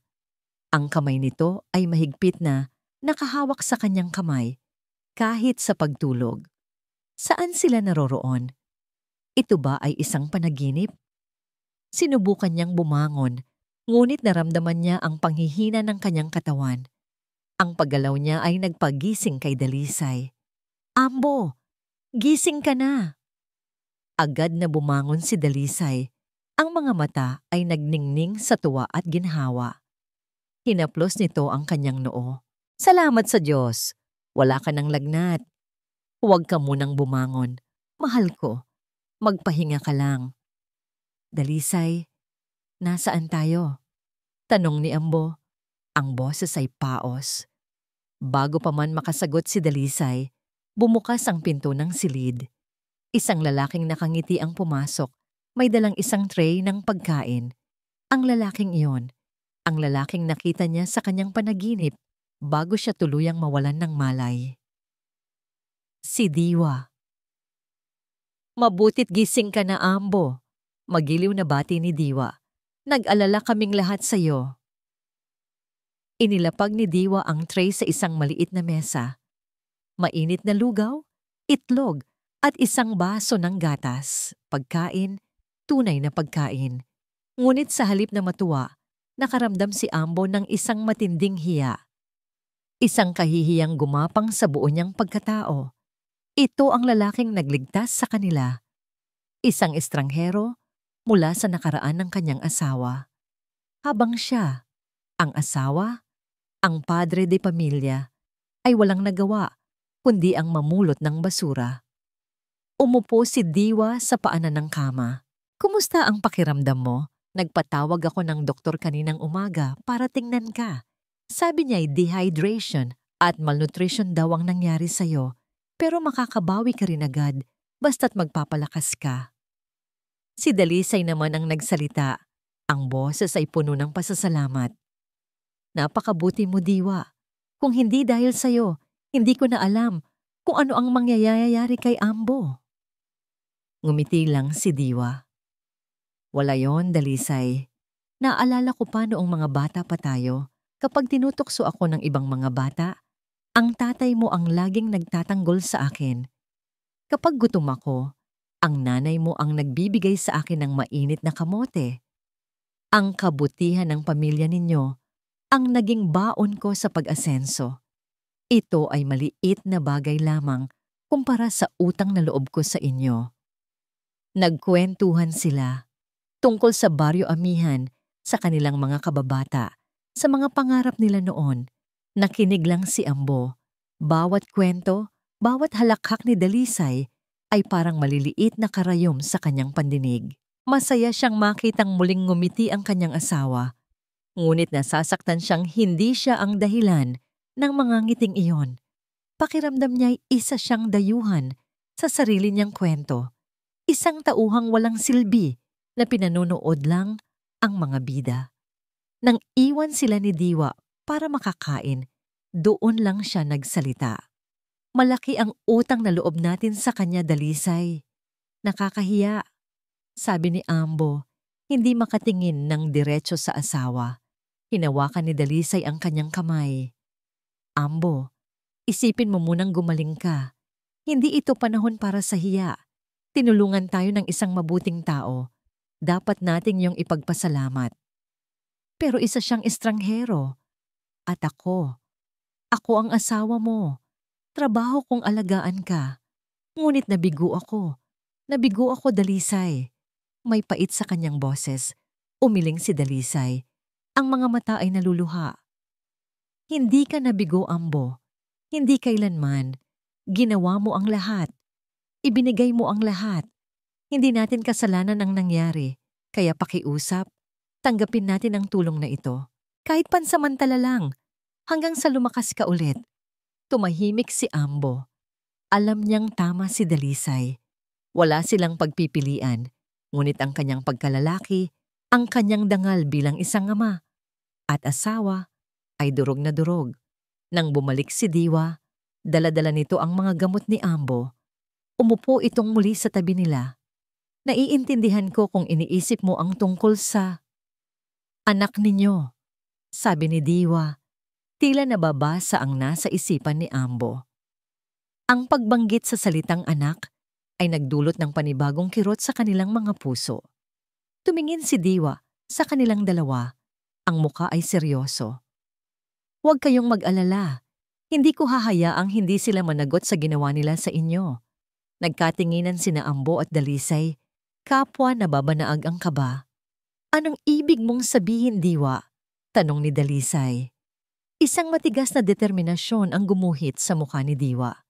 S1: Ang kamay nito ay mahigpit na nakahawak sa kanyang kamay, kahit sa pagtulog. Saan sila naroroon? Ito ba ay isang panaginip? Sinubukan niyang bumangon, ngunit naramdaman niya ang panghihina ng kanyang katawan. Ang paggalaw niya ay nagpagising kay Dalisay. "Ambo, gising ka na!" Agad na bumangon si Dalisay. Ang mga mata ay nagningning sa tuwa at ginhawa. Hinaplos nito ang kanyang noo. "Salamat sa Diyos! Wala ka ng lagnat. Huwag ka munang bumangon. Mahal ko. Magpahinga ka lang." "Dalisay, nasaan tayo?" tanong ni Ambo. Ang boses ay paos. Bago pa man makasagot si Dalisay, bumukas ang pinto ng silid. Isang lalaking nakangiti ang pumasok, may dalang isang tray ng pagkain. Ang lalaking iyon, ang lalaking nakita niya sa kanyang panaginip bago siya tuluyang mawalan ng malay. Si Diwa. "Mabutit gising ka na, Ambo." Magiliw na bati ni Diwa. "Nag-alala kaming lahat sa iyo." Inilapag ni Diwa ang tray sa isang maliit na mesa. Mainit na lugaw, itlog, at isang baso ng gatas. Pagkain, tunay na pagkain. Ngunit sa halip na matuwa, nakaramdam si Ambo ng isang matinding hiya. Isang kahihiyang gumapang sa buo niyang pagkatao. Ito ang lalaking nagligtas sa kanila. Isang estranghero mula sa nakaraan ng kanyang asawa. Habang siya, ang asawa, ang padre de pamilya, ay walang nagawa kundi ang mamulot ng basura. Umupo si Diwa sa paanan ng kama. "Kumusta ang pakiramdam mo? Nagpatawag ako ng doktor kaninang umaga para tingnan ka. Sabi niya ay dehydration at malnutrition daw ang nangyari sa'yo. Pero makakabawi ka rin agad basta't magpapalakas ka." Si Dalisay naman ang nagsalita. Ang boses ay puno ng pasasalamat. "Napakabuti mo, Diwa. Kung hindi dahil sa'yo, hindi ko na alam kung ano ang mangyayari kay Ambo." Ngumiti lang si Diwa. "Wala yon, Dalisay. Naalala ko pa noong mga bata pa tayo, kapag tinutokso ako ng ibang mga bata, ang tatay mo ang laging nagtatanggol sa akin. Kapag gutom ako, ang nanay mo ang nagbibigay sa akin ng mainit na kamote. Ang kabutihan ng pamilya ninyo ang naging baon ko sa pag-asenso. Ito ay maliit na bagay lamang kumpara sa utang na loob ko sa inyo." Nagkwentuhan sila tungkol sa Baryo Amihan, sa kanilang mga kababata, sa mga pangarap nila noon. Nakinig lang si Ambo. Bawat kwento, bawat halakhak ni Dalisay ay parang maliliit na karayom sa kanyang pandinig. Masaya siyang makitang muling ngumiti ang kanyang asawa. Ngunit nasasaktan siyang hindi siya ang dahilan ng mga ngiting iyon. Pakiramdam niya'y isa siyang dayuhan sa sarili niyang kwento. Isang tauhang walang silbi na pinanunood lang ang mga bida. Nang iwan sila ni Diwa para makakain, doon lang siya nagsalita. "Malaki ang utang na loob natin sa kanya, Dalisay. Nakakahiya," sabi ni Ambo, hindi makatingin ng diretso sa asawa. Hinawakan ni Dalisay ang kanyang kamay. "Ambo, isipin mo munang gumaling ka. Hindi ito panahon para sa hiya. Tinulungan tayo ng isang mabuting tao. Dapat nating yung ipagpasalamat. Pero isa siyang estranghero. at ako. Ako ang asawa mo. Trabaho kong alagaan ka. Ngunit nabigo ako. Nabigo ako, Dalisay. May pait sa kanyang boses. Umiling si Dalisay. Ang mga mata ay naluluha. Hindi ka nabigo, Ambo. Hindi kailanman. Ginawa mo ang lahat. Ibinigay mo ang lahat. Hindi natin kasalanan ang nangyari. Kaya pakiusap, tanggapin natin ang tulong na ito. Kahit pansamantala lang, hanggang sa lumakas ka ulit. Tumahimik si Ambo. Alam niyang tama si Dalisay. Wala silang pagpipilian, ngunit ang kanyang pagkalalaki, ang kanyang dangal bilang isang ama at asawa ay durog na durog. Nang bumalik si Diwa, dala-dala nito ang mga gamot ni Ambo. Umupo itong muli sa tabi nila. Naiintindihan ko kung iniisip mo ang tungkol sa anak ninyo, sabi ni Diwa. Tila nababasa ang nasa isipan ni Ambo. Ang pagbanggit sa salitang anak ay nagdulot ng panibagong kirot sa kanilang mga puso. Tumingin si Diwa sa kanilang dalawa. Ang muka ay seryoso. Huwag kayong mag-alala. Hindi ko hahayaang hindi sila managot sa ginawa nila sa inyo. Nagkatinginan sina Ambo at Dalisay. Kapwa nababanaag ang kaba. Anong ibig mong sabihin, Diwa? Tanong ni Dalisay. Isang matigas na determinasyon ang gumuhit sa mukha ni Diwa.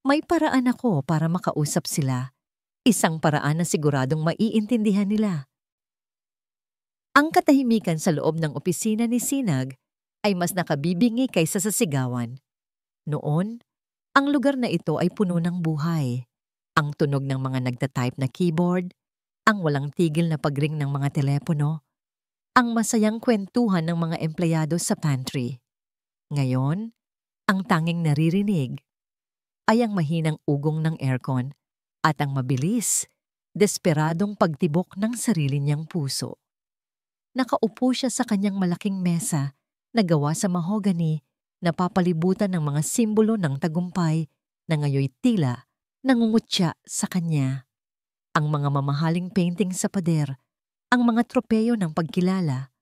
S1: May paraan ako para makausap sila. Isang paraan na siguradong maiintindihan nila. Ang katahimikan sa loob ng opisina ni Sinag ay mas nakabibingi kaysa sa sigawan. Noon, ang lugar na ito ay puno ng buhay. Ang tunog ng mga nagtatype na keyboard, ang walang tigil na pagring ng mga telepono, ang masayang kwentuhan ng mga empleyado sa pantry. Ngayon, ang tanging naririnig ay ang mahinang ugong ng aircon at ang mabilis, desperadong pagtibok ng sarili niyang puso. Nakaupo siya sa kanyang malaking mesa na gawa sa mahogany na papalibutan ng mga simbolo ng tagumpay na ngayoy tila nangungutya sa kanya. Ang mga mamahaling painting sa pader, ang mga tropeyo ng pagkilala,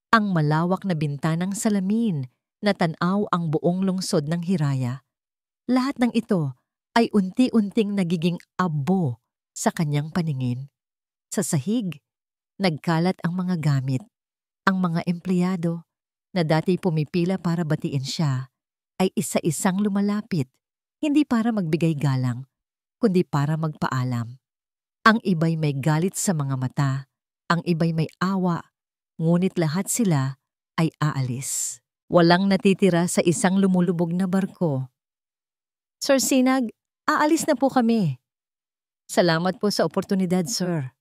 S1: ang malawak na bintanang salamin na tanaw ang buong lungsod ng Hiraya. Lahat ng ito ay unti-unting nagiging abo sa kanyang paningin. Sa sahig, nagkalat ang mga gamit. Ang mga empleyado na dati pumipila para batiin siya ay isa-isang lumalapit, hindi para magbigay galang, kundi para magpaalam. Ang iba'y may galit sa mga mata, ang iba'y may awa, ngunit lahat sila ay aalis. Walang natitira sa isang lumulubog na barko. Sir Sinag, aalis na po kami. Salamat po sa oportunidad, sir.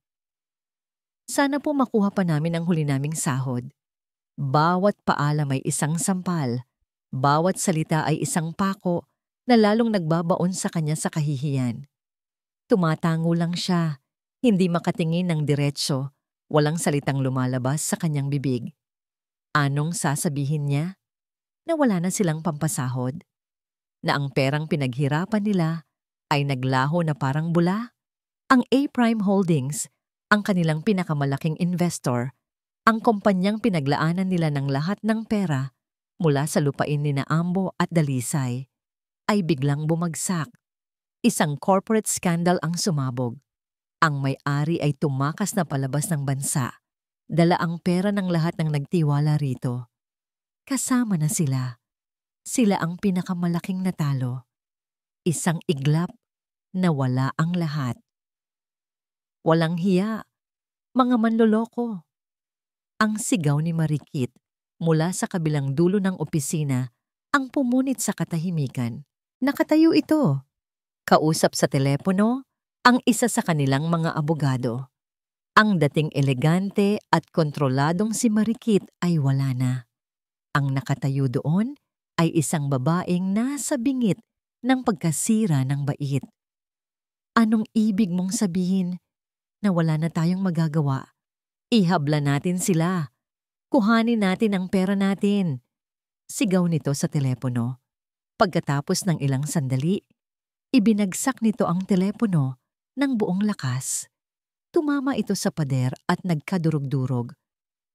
S1: Sana po makuha pa namin ang huli naming sahod. Bawat paalam ay isang sampal, bawat salita ay isang pako na lalong nagbabaon sa kanya sa kahihiyan. Tumatango lang siya, hindi makatingin ng diretso, walang salitang lumalabas sa kanyang bibig. Anong sasabihin niya? Na wala na silang pampasahod? Na ang perang pinaghirapan nila ay naglaho na parang bula? Ang A-Prime Holdings, ang kanilang pinakamalaking investor, ang kumpanyang pinaglaanan nila ng lahat ng pera mula sa lupain ni Ambo at Dalisay, ay biglang bumagsak. Isang corporate scandal ang sumabog. Ang may-ari ay tumakas na palabas ng bansa. Dala ang pera ng lahat ng nagtiwala rito. Kasama na sila. Sila ang pinakamalaking natalo. Isang iglap na wala ang lahat. Walang hiya, mga manloloko. Ang sigaw ni Marikit mula sa kabilang dulo ng opisina ang pumunit sa katahimikan. Nakatayo ito. Kausap sa telepono ang isa sa kanilang mga abogado. Ang dating elegante at kontroladong si Marikit ay wala na. Ang nakatayo doon ay isang babaeng nasa bingit ng pagkasira ng bait. Anong ibig mong sabihin? Na wala na tayong magagawa. Ihabla natin sila. Kuhanin natin ang pera natin. Sigaw nito sa telepono. Pagkatapos ng ilang sandali, ibinagsak nito ang telepono ng buong lakas. Tumama ito sa pader at nagkadurog-durog.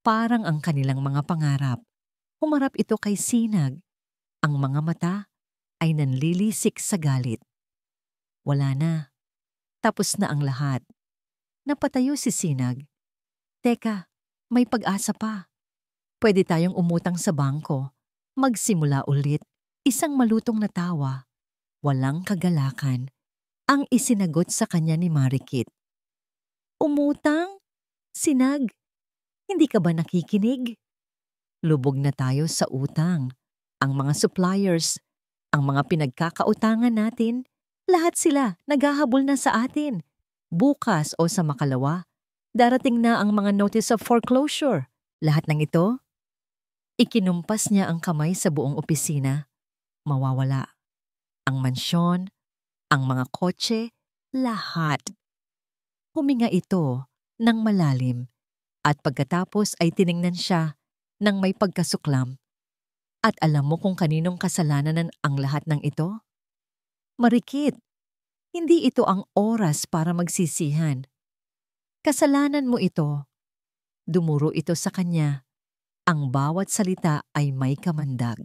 S1: Parang ang kanilang mga pangarap. Humarap ito kay Sinag. Ang mga mata ay nanlilisik sa galit. Wala na. Tapos na ang lahat. Napatayo si Sinag. Teka, may pag-asa pa. Pwede tayong umutang sa bangko. Magsimula ulit. Isang malutong na tawa. Walang kagalakan. Ang isinagot sa kanya ni Marikit. Umutang? Sinag, hindi ka ba nakikinig? Lubog na tayo sa utang. Ang mga suppliers, ang mga pinagkakautangan natin, lahat sila naghahabol na sa atin. Bukas o sa makalawa, darating na ang mga notice of foreclosure. Lahat ng ito, ikinumpas niya ang kamay sa buong opisina. Mawawala. Ang mansyon, ang mga kotse, lahat. Huminga ito ng malalim at pagkatapos ay tiningnan siya ng may pagkasuklam. At alam mo kung kaninong kasalanan ang lahat ng ito? Marikit, hindi ito ang oras para magsisihan. Kasalanan mo ito. Dumuro ito sa kanya. Ang bawat salita ay may kamandag.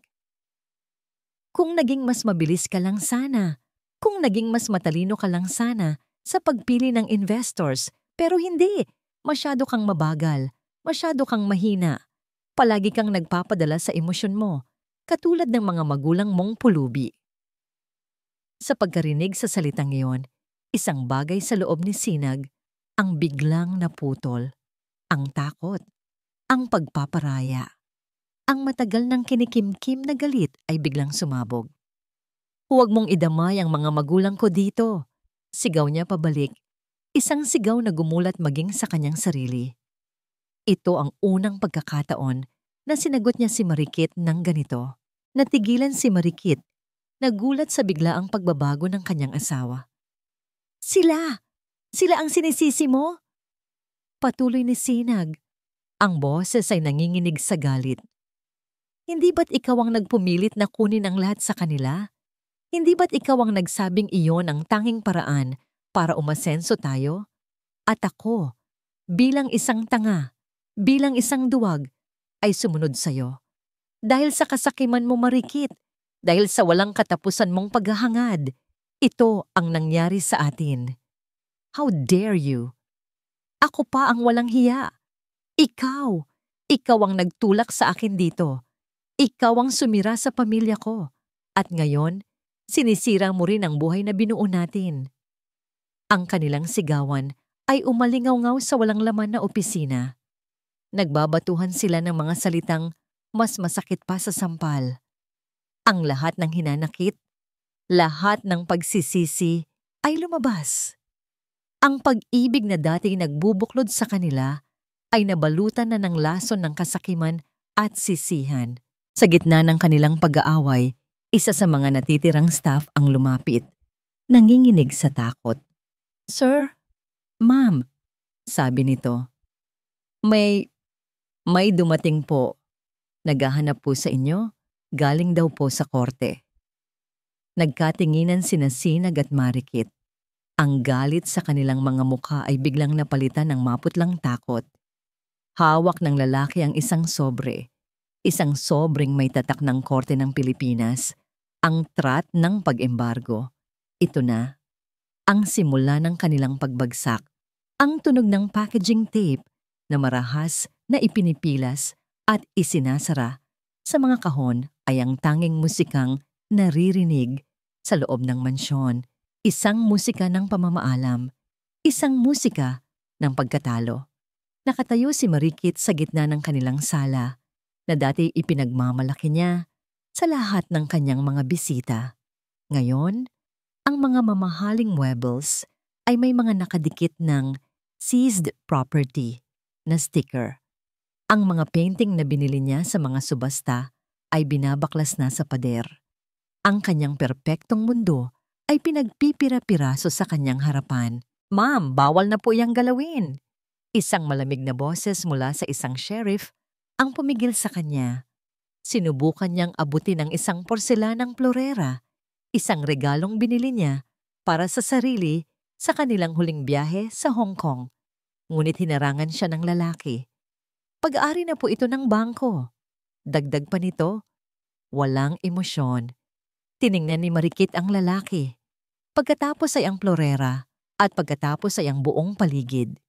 S1: Kung naging mas mabilis ka lang sana, kung naging mas matalino ka lang sana sa pagpili ng investors, pero hindi. Masyado kang mabagal, masyado kang mahina. Palagi kang nagpapadala sa emosyon mo, katulad ng mga magulang mong pulubi. Sa pagkarinig sa salitang iyon, isang bagay sa loob ni Sinag ang biglang naputol, ang takot, ang pagpaparaya. Ang matagal ng kinikimkim na galit ay biglang sumabog. Huwag mong idamay ang mga magulang ko dito. Sigaw niya pabalik, isang sigaw na gumulat maging sa kanyang sarili. Ito ang unang pagkakataon na sinagot niya si Marikit ng ganito. Natigilan si Marikit, nagulat sa biglaang pagbabago ng kanyang asawa. Sila ang sinisisi mo? Patuloy ni Sinag. Ang boses ay nanginginig sa galit. Hindi ba't ikaw ang nagpumilit na kunin ang lahat sa kanila? Hindi ba't ikaw ang nagsabing iyon ang tanging paraan para umasenso tayo? At ako, bilang isang tanga, bilang isang duwag, ay sumunod sa'yo. Dahil sa kasakiman mo, Marikit, dahil sa walang katapusan mong paghahangad, ito ang nangyari sa atin. How dare you? Ako pa ang walang hiya. Ikaw ang nagtulak sa akin dito. Ikaw ang sumira sa pamilya ko. At ngayon, sinisira mo rin ang buhay na binuo natin. Ang kanilang sigawan ay umalingaw-ngaw sa walang laman na opisina. Nagbabatuhan sila ng mga salitang mas masakit pa sa sampal. Ang lahat ng hinanakit, lahat ng pagsisisi ay lumabas. Ang pag-ibig na dati nagbubuklod sa kanila ay nabalutan na ng lason ng kasakiman at sisihan. Sa gitna ng kanilang pag-aaway, isa sa mga natitirang staff ang lumapit, nanginginig sa takot. Sir, ma'am, sabi nito. May dumating po. Naghahanap po sa inyo, galing daw po sa korte. Nagkatinginan sina Sinag at Marikit. Ang galit sa kanilang mga mukha ay biglang napalitan ng maputlang takot. Hawak ng lalaki ang isang sobreng may tatak ng korte ng Pilipinas, ang trat ng pag-embargo. Ito na, ang simula ng kanilang pagbagsak, ang tunog ng packaging tape na marahas na ipinipilas at isinasara sa mga kahon ay ang tanging musikang naririnig sa loob ng mansyon. Isang musika ng pamamaalam, isang musika ng pagkatalo. Nakatayo si Marikit sa gitna ng kanilang sala na dati ipinagmamalaki niya sa lahat ng kanyang mga bisita. Ngayon, ang mga mamahaling muebles ay may mga nakadikit ng seized property na sticker. Ang mga painting na binili niya sa mga subasta ay binabaklas na sa pader. Ang kanyang perpektong mundo ay pinagpipira-piraso sa kanyang harapan. Ma'am, bawal na po iyang galawin. Isang malamig na boses mula sa isang sheriff ang pumigil sa kanya. Sinubukan niyang abutin ang isang porselanang florera, isang regalong binili niya para sa sarili sa kanilang huling biyahe sa Hong Kong. Ngunit hinarangan siya ng lalaki. Pag-aari na po ito ng bangko. Dagdag pa nito, walang emosyon. Tiningnan ni Marikit ang lalaki. Pagkatapos ay ang plorera at pagkatapos ay ang buong paligid.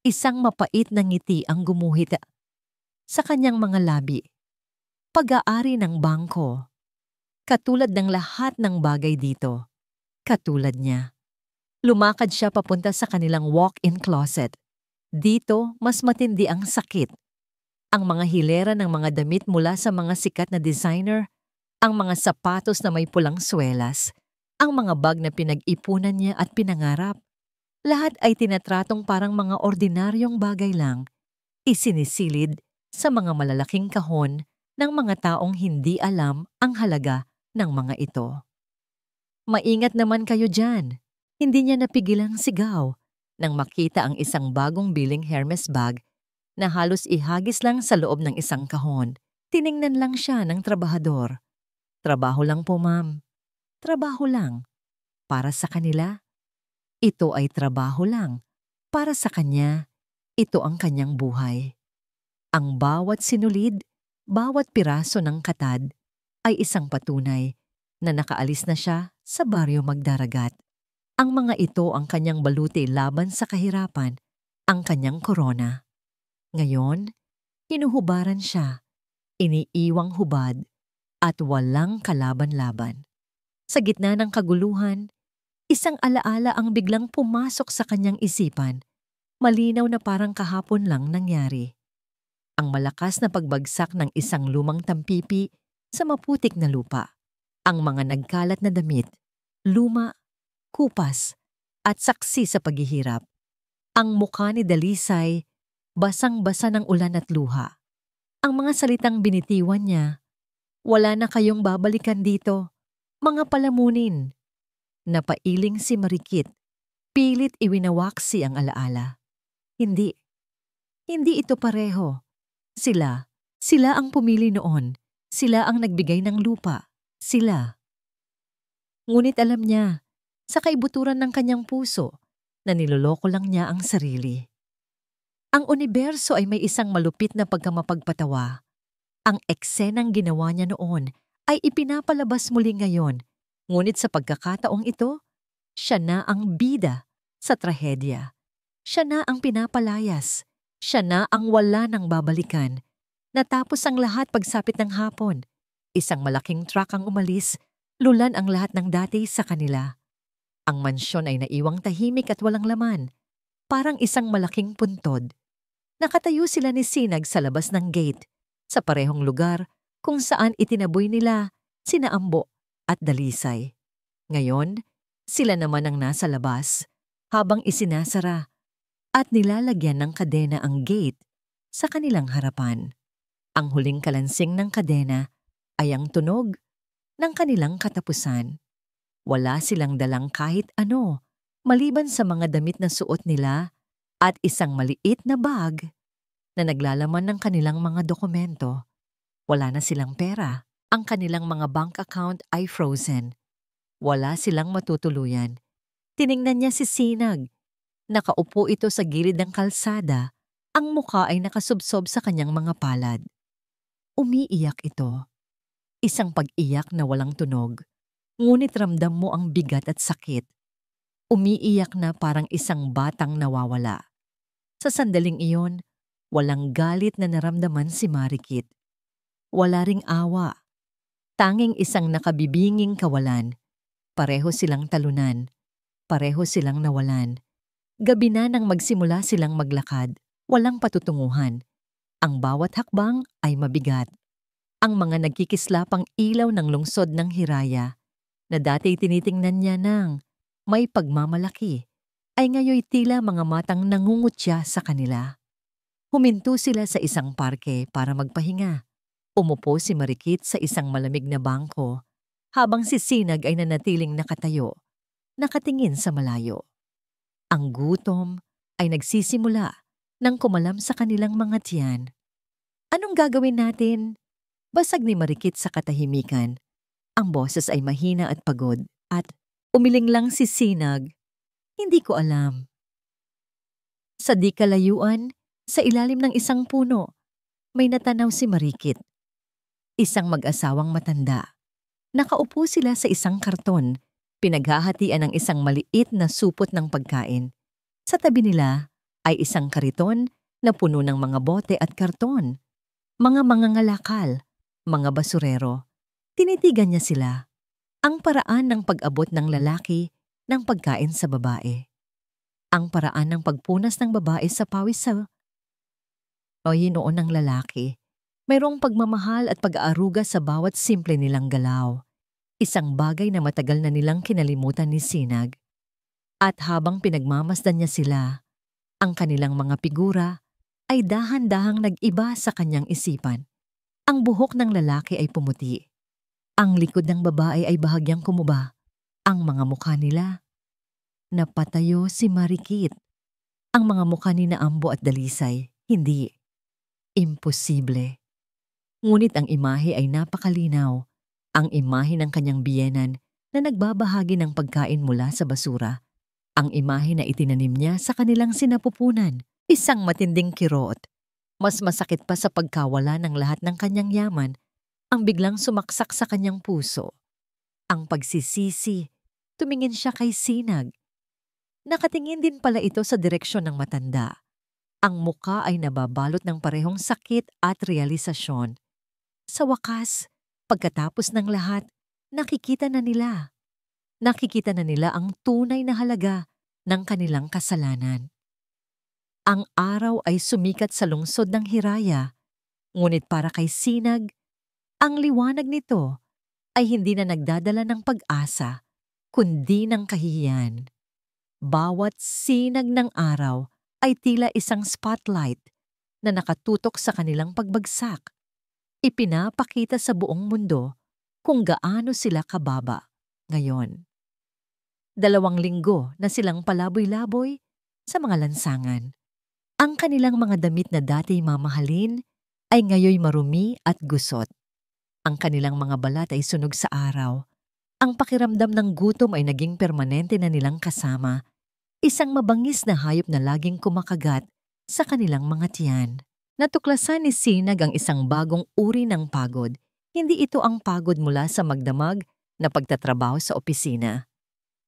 S1: Isang mapait na ngiti ang gumuhit sa kanyang mga labi. Pag-aari ng bangko. Katulad ng lahat ng bagay dito. Katulad niya. Lumakad siya papunta sa kanilang walk-in closet. Dito, mas matindi ang sakit. Ang mga hilera ng mga damit mula sa mga sikat na designer, ang mga sapatos na may pulang swelas, ang mga bag na pinag-ipunan niya at pinangarap. Lahat ay tinatratong parang mga ordinaryong bagay lang, isinisilid sa mga malalaking kahon ng mga taong hindi alam ang halaga ng mga ito. Maingat naman kayo dyan. Hindi niya napigilang sigaw nang makita ang isang bagong biling Hermes bag na halos ihagis lang sa loob ng isang kahon. Tiningnan lang siya ng trabahador. Trabaho lang po, ma'am. Trabaho lang. Para sa kanila, ito ay trabaho lang. Para sa kanya, ito ang kanyang buhay. Ang bawat sinulid, bawat piraso ng katad ay isang patunay na nakaalis na siya sa baryo Magdaragat. Ang mga ito ang kanyang baluti laban sa kahirapan, ang kanyang korona. Ngayon, hinuhubaran siya, iniiwang hubad at walang kalaban-laban. Sa gitna ng kaguluhan, isang alaala ang biglang pumasok sa kanyang isipan, malinaw na parang kahapon lang nangyari. Ang malakas na pagbagsak ng isang lumang tampipi sa maputik na lupa. Ang mga nagkalat na damit, luma, kupas, at saksi sa paghihirap. Ang mukha ni Dalisay, basang-basa ng ulan at luha. Ang mga salitang binitiwan niya, wala na kayong babalikan dito, mga palamunin. Napailing si Marikit, pilit iwinawaksi ang alaala. Hindi ito pareho. Sila ang pumili noon. Sila ang nagbigay ng lupa. Sila. Ngunit alam niya, sa kaibuturan ng kanyang puso, na niloloko lang niya ang sarili. Ang universo ay may isang malupit na pagkamapagpatawa. Ang eksenang ginawa niya noon ay ipinapalabas muli ngayon. Ngunit sa pagkakataong ito, siya na ang bida sa trahedya. Siya na ang pinapalayas. Siya na ang wala nang babalikan. Natapos ang lahat pagsapit ng hapon. Isang malaking truck ang umalis, lulan ang lahat ng dati sa kanila. Ang mansyon ay naiwang tahimik at walang laman, parang isang malaking puntod. Nakatayo sila ni Sinag sa labas ng gate, sa parehong lugar kung saan itinaboy nila sina Ambo at Dalisay. Ngayon, sila naman ang nasa labas, habang isinasara at nilalagyan ng kadena ang gate sa kanilang harapan. Ang huling kalansing ng kadena ay ang tunog ng kanilang katapusan. Wala silang dalang kahit ano, maliban sa mga damit na suot nila at isang maliit na bag na naglalaman ng kanilang mga dokumento. Wala na silang pera. Ang kanilang mga bank account ay frozen. Wala silang matutuluyan. Tiningnan niya si Sinag. Nakaupo ito sa gilid ng kalsada. Ang mukha ay nakasubsob sa kanyang mga palad. Umiiyak ito. Isang pag-iyak na walang tunog. Ngunit ramdam mo ang bigat at sakit. Umiiyak na parang isang batang nawawala. Sa sandaling iyon, walang galit na naramdaman si Marikit. Wala ring awa. Tanging isang nakabibinging kawalan. Pareho silang talunan. Pareho silang nawalan. Gabi na nang magsimula silang maglakad. Walang patutunguhan. Ang bawat hakbang ay mabigat. Ang mga nagkikislapang ilaw ng lungsod ng Hiraya na dati tinitingnan niya ng may pagmamalaki ay ngayoy tila mga matang nangungutya sa kanila. Huminto sila sa isang parke para magpahinga. Umupo si Marikit sa isang malamig na bangko habang si Sinag ay nanatiling nakatayo, nakatingin sa malayo. Ang gutom ay nagsisimula nang kumalam sa kanilang mga tiyan. Anong gagawin natin? Basag ni Marikit sa katahimikan. Ang boses ay mahina at pagod at umiling lang si Sinag. Hindi ko alam. Sa di kalayuan, sa ilalim ng isang puno, may natanaw si Marikit. isang mag-asawang matanda. Nakaupo sila sa isang karton, pinaghahatian ng isang maliit na supot ng pagkain. Sa tabi nila ay isang kariton na puno ng mga bote at karton. Mga mangangalakal, mga basurero. Tinitigan niya sila. Ang paraan ng pag-abot ng lalaki ng pagkain sa babae. Ang paraan ng pagpunas ng babae sa pawis sa noon ng lalaki. Mayroong pagmamahal at pag-aaruga sa bawat simple nilang galaw. Isang bagay na matagal na nilang kinalimutan ni Sinag. At habang pinagmamasdan niya sila, ang kanilang mga figura ay dahan-dahang nag-iba sa kanyang isipan. Ang buhok ng lalaki ay pumuti. Ang likod ng babae ay bahagyang kumuba. Ang mga mukha nila, napatayo si Marikit. Ang mga mukha ni Naambo at Dalisay, hindi. Imposible. Ngunit ang imahe ay napakalinaw. Ang imahe ng kanyang biyenan na nagbabahagi ng pagkain mula sa basura. Ang imahe na itinanim niya sa kanilang sinapupunan. Isang matinding kirot. Mas masakit pa sa pagkawala ng lahat ng kanyang yaman, ang biglang sumaksak sa kanyang puso. Ang pagsisisi, tumingin siya kay Sinag. Nakatingin din pala ito sa direksyon ng matanda. Ang muka ay nababalot ng parehong sakit at realisasyon. Sa wakas, pagkatapos ng lahat, nakikita na nila. Nakikita na nila ang tunay na halaga ng kanilang kasalanan. Ang araw ay sumikat sa lungsod ng Hiraya, ngunit para kay Sinag, ang liwanag nito ay hindi na nagdadala ng pag-asa, kundi ng kahihiyan. Bawat sinag ng araw ay tila isang spotlight na nakatutok sa kanilang pagbagsak. Ipinapakita sa buong mundo kung gaano sila kababa ngayon. 2 linggo na silang palaboy-laboy sa mga lansangan. Ang kanilang mga damit na dati mamahalin ay ngayoy marumi at gusot. Ang kanilang mga balat ay sunog sa araw. Ang pakiramdam ng gutom ay naging permanente na nilang kasama. Isang mabangis na hayop na laging kumakagat sa kanilang mga tiyan. Natuklasan ni Sinag ang isang bagong uri ng pagod. Hindi ito ang pagod mula sa magdamag na pagtatrabaho sa opisina.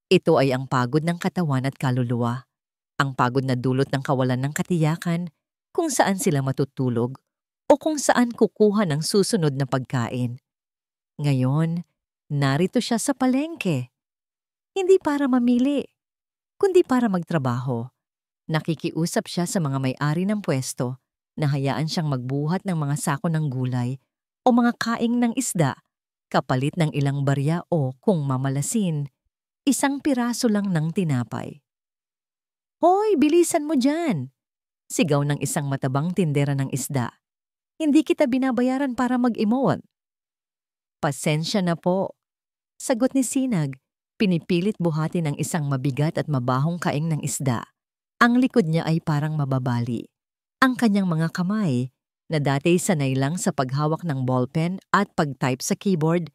S1: Ito ay ang pagod ng katawan at kaluluwa. Ang pagod na dulot ng kawalan ng katiyakan kung saan sila matutulog o kung saan kukuha ng susunod na pagkain. Ngayon, narito siya sa palengke. Hindi para mamili, kundi para magtrabaho. Nakikiusap siya sa mga may-ari ng pwesto na hayaan siyang magbuhat ng mga sako ng gulay o mga kaing ng isda, kapalit ng ilang barya o kung mamalasin, 1 piraso lang ng tinapay. "Hoy, bilisan mo dyan!" Sigaw ng isang matabang tindera ng isda. "Hindi kita binabayaran para mag-emote." "Pasensya na po," sagot ni Sinag. Pinipilit buhatin ng isang mabigat at mabahong kaing ng isda. Ang likod niya ay parang mababali. Ang kanyang mga kamay, na dati sanay lang sa paghawak ng ballpen at pag-type sa keyboard,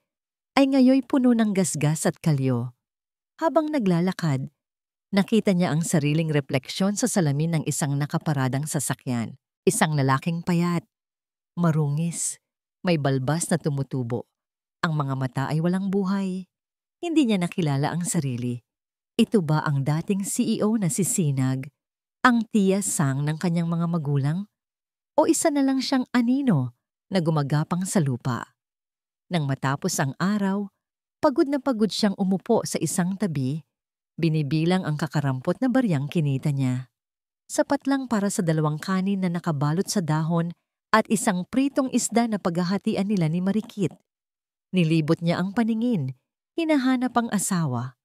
S1: ay ngayoy puno ng gasgas at kalyo. Habang naglalakad, nakita niya ang sariling refleksyon sa salamin ng isang nakaparadang sasakyan. Isang lalaking payat, marungis, may balbas na tumutubo. Ang mga mata ay walang buhay. Hindi niya nakilala ang sarili. Ito ba ang dating CEO na si Sinag? Ang tiya sang ng kanyang mga magulang? O isa na lang siyang anino na gumagapang sa lupa? Nang matapos ang araw, pagod na pagod siyang umupo sa isang tabi, binibilang ang kakarampot na baryang kinita niya. Sapat lang para sa 2 kanin na nakabalot sa dahon at isang pritong isda na paghahatian nila ni Marikit. Nilibot niya ang paningin, hinahanap ang asawa.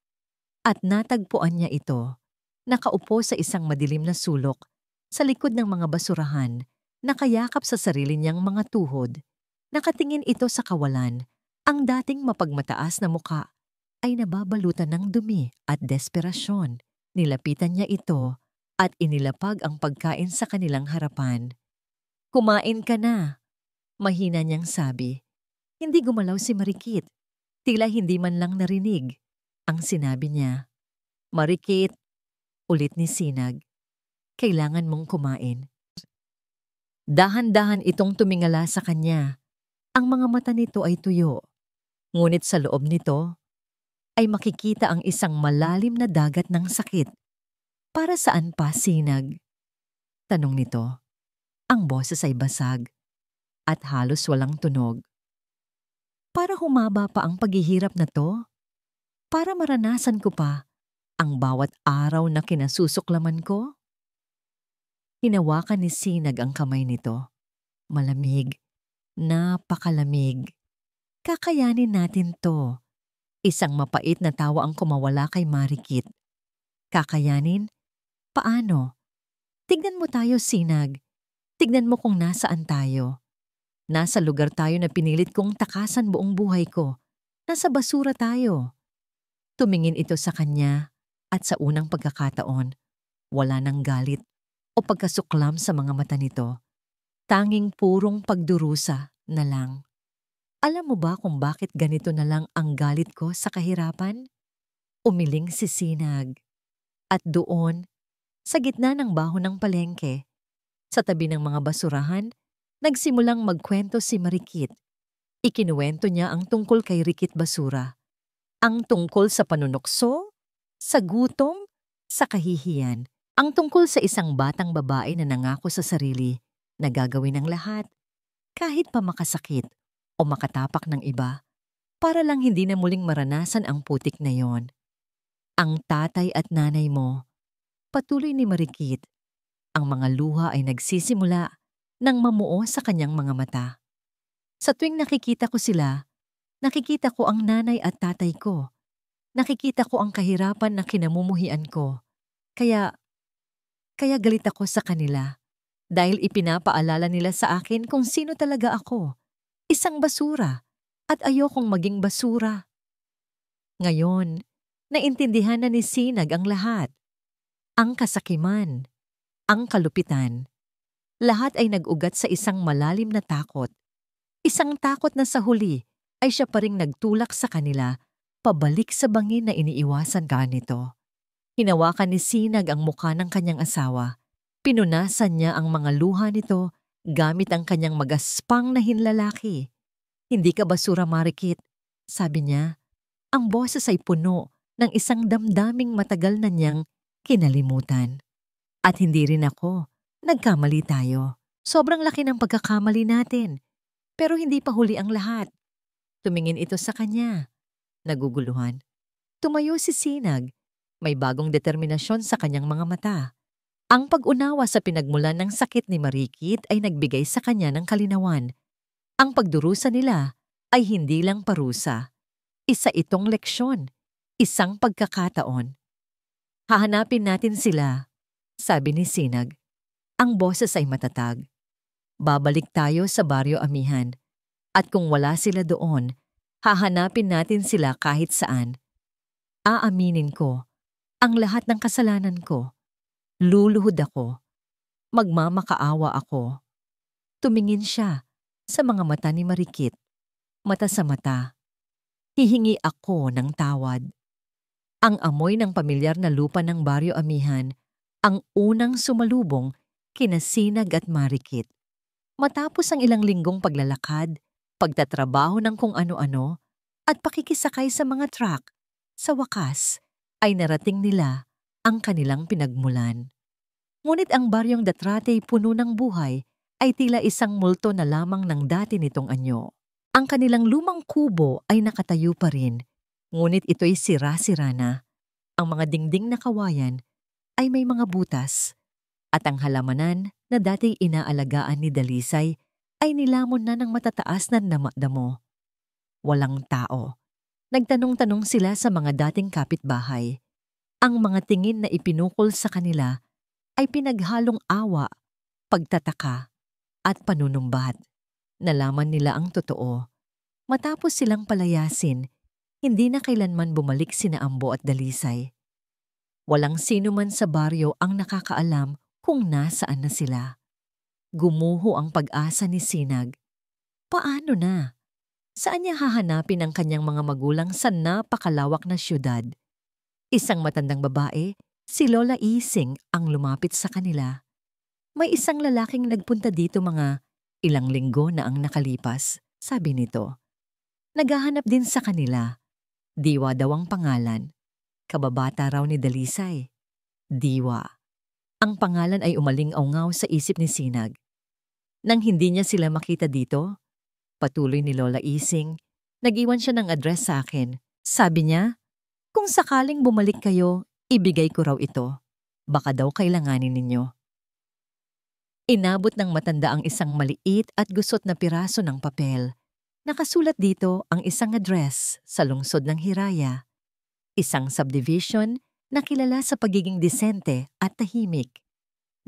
S1: At natagpuan niya ito, nakaupo sa isang madilim na sulok, sa likod ng mga basurahan, nakayakap sa sarili niyang mga tuhod. Nakatingin ito sa kawalan. Ang dating mapagmataas na muka ay nababalutan ng dumi at desperasyon. Nilapitan niya ito at inilapag ang pagkain sa kanilang harapan. "Kumain ka na," mahina niyang sabi. Hindi gumalaw si Marikit. Tila hindi man lang narinig. Ang sinabi niya, "Marikit," ulit ni Sinag, "kailangan mong kumain." Dahan-dahan itong tumingala sa kanya. Ang mga mata nito ay tuyo, ngunit sa loob nito ay makikita ang isang malalim na dagat ng sakit. Para saan pa, Sinag? Tanong nito. Ang boses ay basag at halos walang tunog. Para humaba pa ang paghihirap na to? Para maranasan ko pa ang bawat araw na kinasusuklaman ko? Hinawakan ni Sinag ang kamay nito. Malamig, napakalamig. Kakayanin natin to. Isang mapait na tawa ang kumawala kay Marikit. Kakayanin? Paano? Tignan mo tayo, Sinag. Tignan mo kung nasaan tayo. Nasa lugar tayo na pinilit kong takasan buong buhay ko. Nasa basura tayo. Tumingin ito sa kanya at sa unang pagkakataon, wala nang galit o pagkasuklam sa mga mata nito. Tanging purong pagdurusa na lang. Alam mo ba kung bakit ganito na lang ang galit ko sa kahirapan? Umiling si Sinag. At doon, sa gitna ng baho ng palengke, sa tabi ng mga basurahan, nagsimulang magkwento si Marikit. Ikinuwento niya ang tungkol kay Rikit Basura. Ang tungkol sa panunukso, sa gutom, sa kahihiyan. Ang tungkol sa isang batang babae na nangako sa sarili na gagawin ang lahat, kahit pa makasakit o makatapak ng iba, para lang hindi na muling maranasan ang putik na yon. Ang tatay at nanay mo, patuloy ni Marikit, ang mga luha ay nagsisimula nang mamuo sa kanyang mga mata. Sa tuwing nakikita ko sila, nakikita ko ang nanay at tatay ko. Nakikita ko ang kahirapan na kinamumuhian ko. Kaya galit ako sa kanila. Dahil ipinapaalala nila sa akin kung sino talaga ako. Isang basura. At ayokong maging basura. Ngayon, naintindihan na ni Sinag ang lahat. Ang kasakiman. Ang kalupitan. Lahat ay nag-ugat sa isang malalim na takot. Isang takot na sa huli ay siya pa ring nagtulak sa kanila pabalik sa bangin na iniiwasan ka nito. Hinawakan ni Sinag ang mukha ng kanyang asawa. Pinunasan niya ang mga luha nito gamit ang kanyang magaspang na hinlalaki. Hindi ka basura, Marikit, sabi niya. Ang boses ay puno ng isang damdaming matagal na niyang kinalimutan. At hindi rin ako. Nagkamali tayo. Sobrang laki ng pagkakamali natin. Pero hindi pa huli ang lahat. Tumingin ito sa kanya. Naguguluhan. Tumayo si Sinag. May bagong determinasyon sa kanyang mga mata. Ang pag-unawa sa pinagmulan ng sakit ni Marikit ay nagbigay sa kanya ng kalinawan. Ang pagdurusa nila ay hindi lang parusa. Isa itong leksyon. Isang pagkakataon. Hahanapin natin sila, sabi ni Sinag. Ang boses ay matatag. Babalik tayo sa Baryo Amihan. At kung wala sila doon, hahanapin natin sila kahit saan. Aaminin ko ang lahat ng kasalanan ko. Luluhod ako. Magmamakaawa ako. Tumingin siya sa mga mata ni Marikit. Mata sa mata. Hihingi ako ng tawad. Ang amoy ng pamilyar na lupa ng Baryo Amihan ang unang sumalubong kina Sinag at Marikit. Matapos ang ilang linggong paglalakad, pagtatrabaho ng kung ano-ano, at pakikisakay sa mga truck, sa wakas ay narating nila ang kanilang pinagmulan. Ngunit ang baryong Datrate puno ng buhay ay tila isang multo na lamang ng dati nitong anyo. Ang kanilang lumang kubo ay nakatayo pa rin, ngunit ito'y sira-sira na. Ang mga dingding na kawayan ay may mga butas, at ang halamanan na dating inaalagaan ni Dalisay ay nilamon na ng matataas na damo. Walang tao. Nagtanong-tanong sila sa mga dating kapitbahay. Ang mga tingin na ipinukol sa kanila ay pinaghalong awa, pagtataka, at panunumbat. Nalaman nila ang totoo. Matapos silang palayasin, hindi na kailanman bumalik sina Ambo at Dalisay. Walang sino man sa baryo ang nakakaalam kung nasaan na sila. Gumuho ang pag-asa ni Sinag. Paano na? Saan niya hahanapin ang kanyang mga magulang sa napakalawak na syudad? Isang matandang babae, si Lola Ising, ang lumapit sa kanila. May isang lalaking nagpunta dito mga ilang linggo na ang nakalipas. sabi nito. Naghahanap din sa kanila. Diwa daw ang pangalan. Kababata raw ni Dalisay. Diwa. Ang pangalan ay umaling-aungaw sa isip ni Sinag. Nang hindi niya sila makita dito, patuloy ni Lola Ising, nag-iwan siya ng address sa akin. Sabi niya, kung sakaling bumalik kayo, ibigay ko raw ito. Baka daw kailanganin ninyo. Inabot ng matanda ang isang maliit at gusot na piraso ng papel. Nakasulat dito ang isang address sa lungsod ng Hiraya. Isang subdivision na kilala sa pagiging disente at tahimik.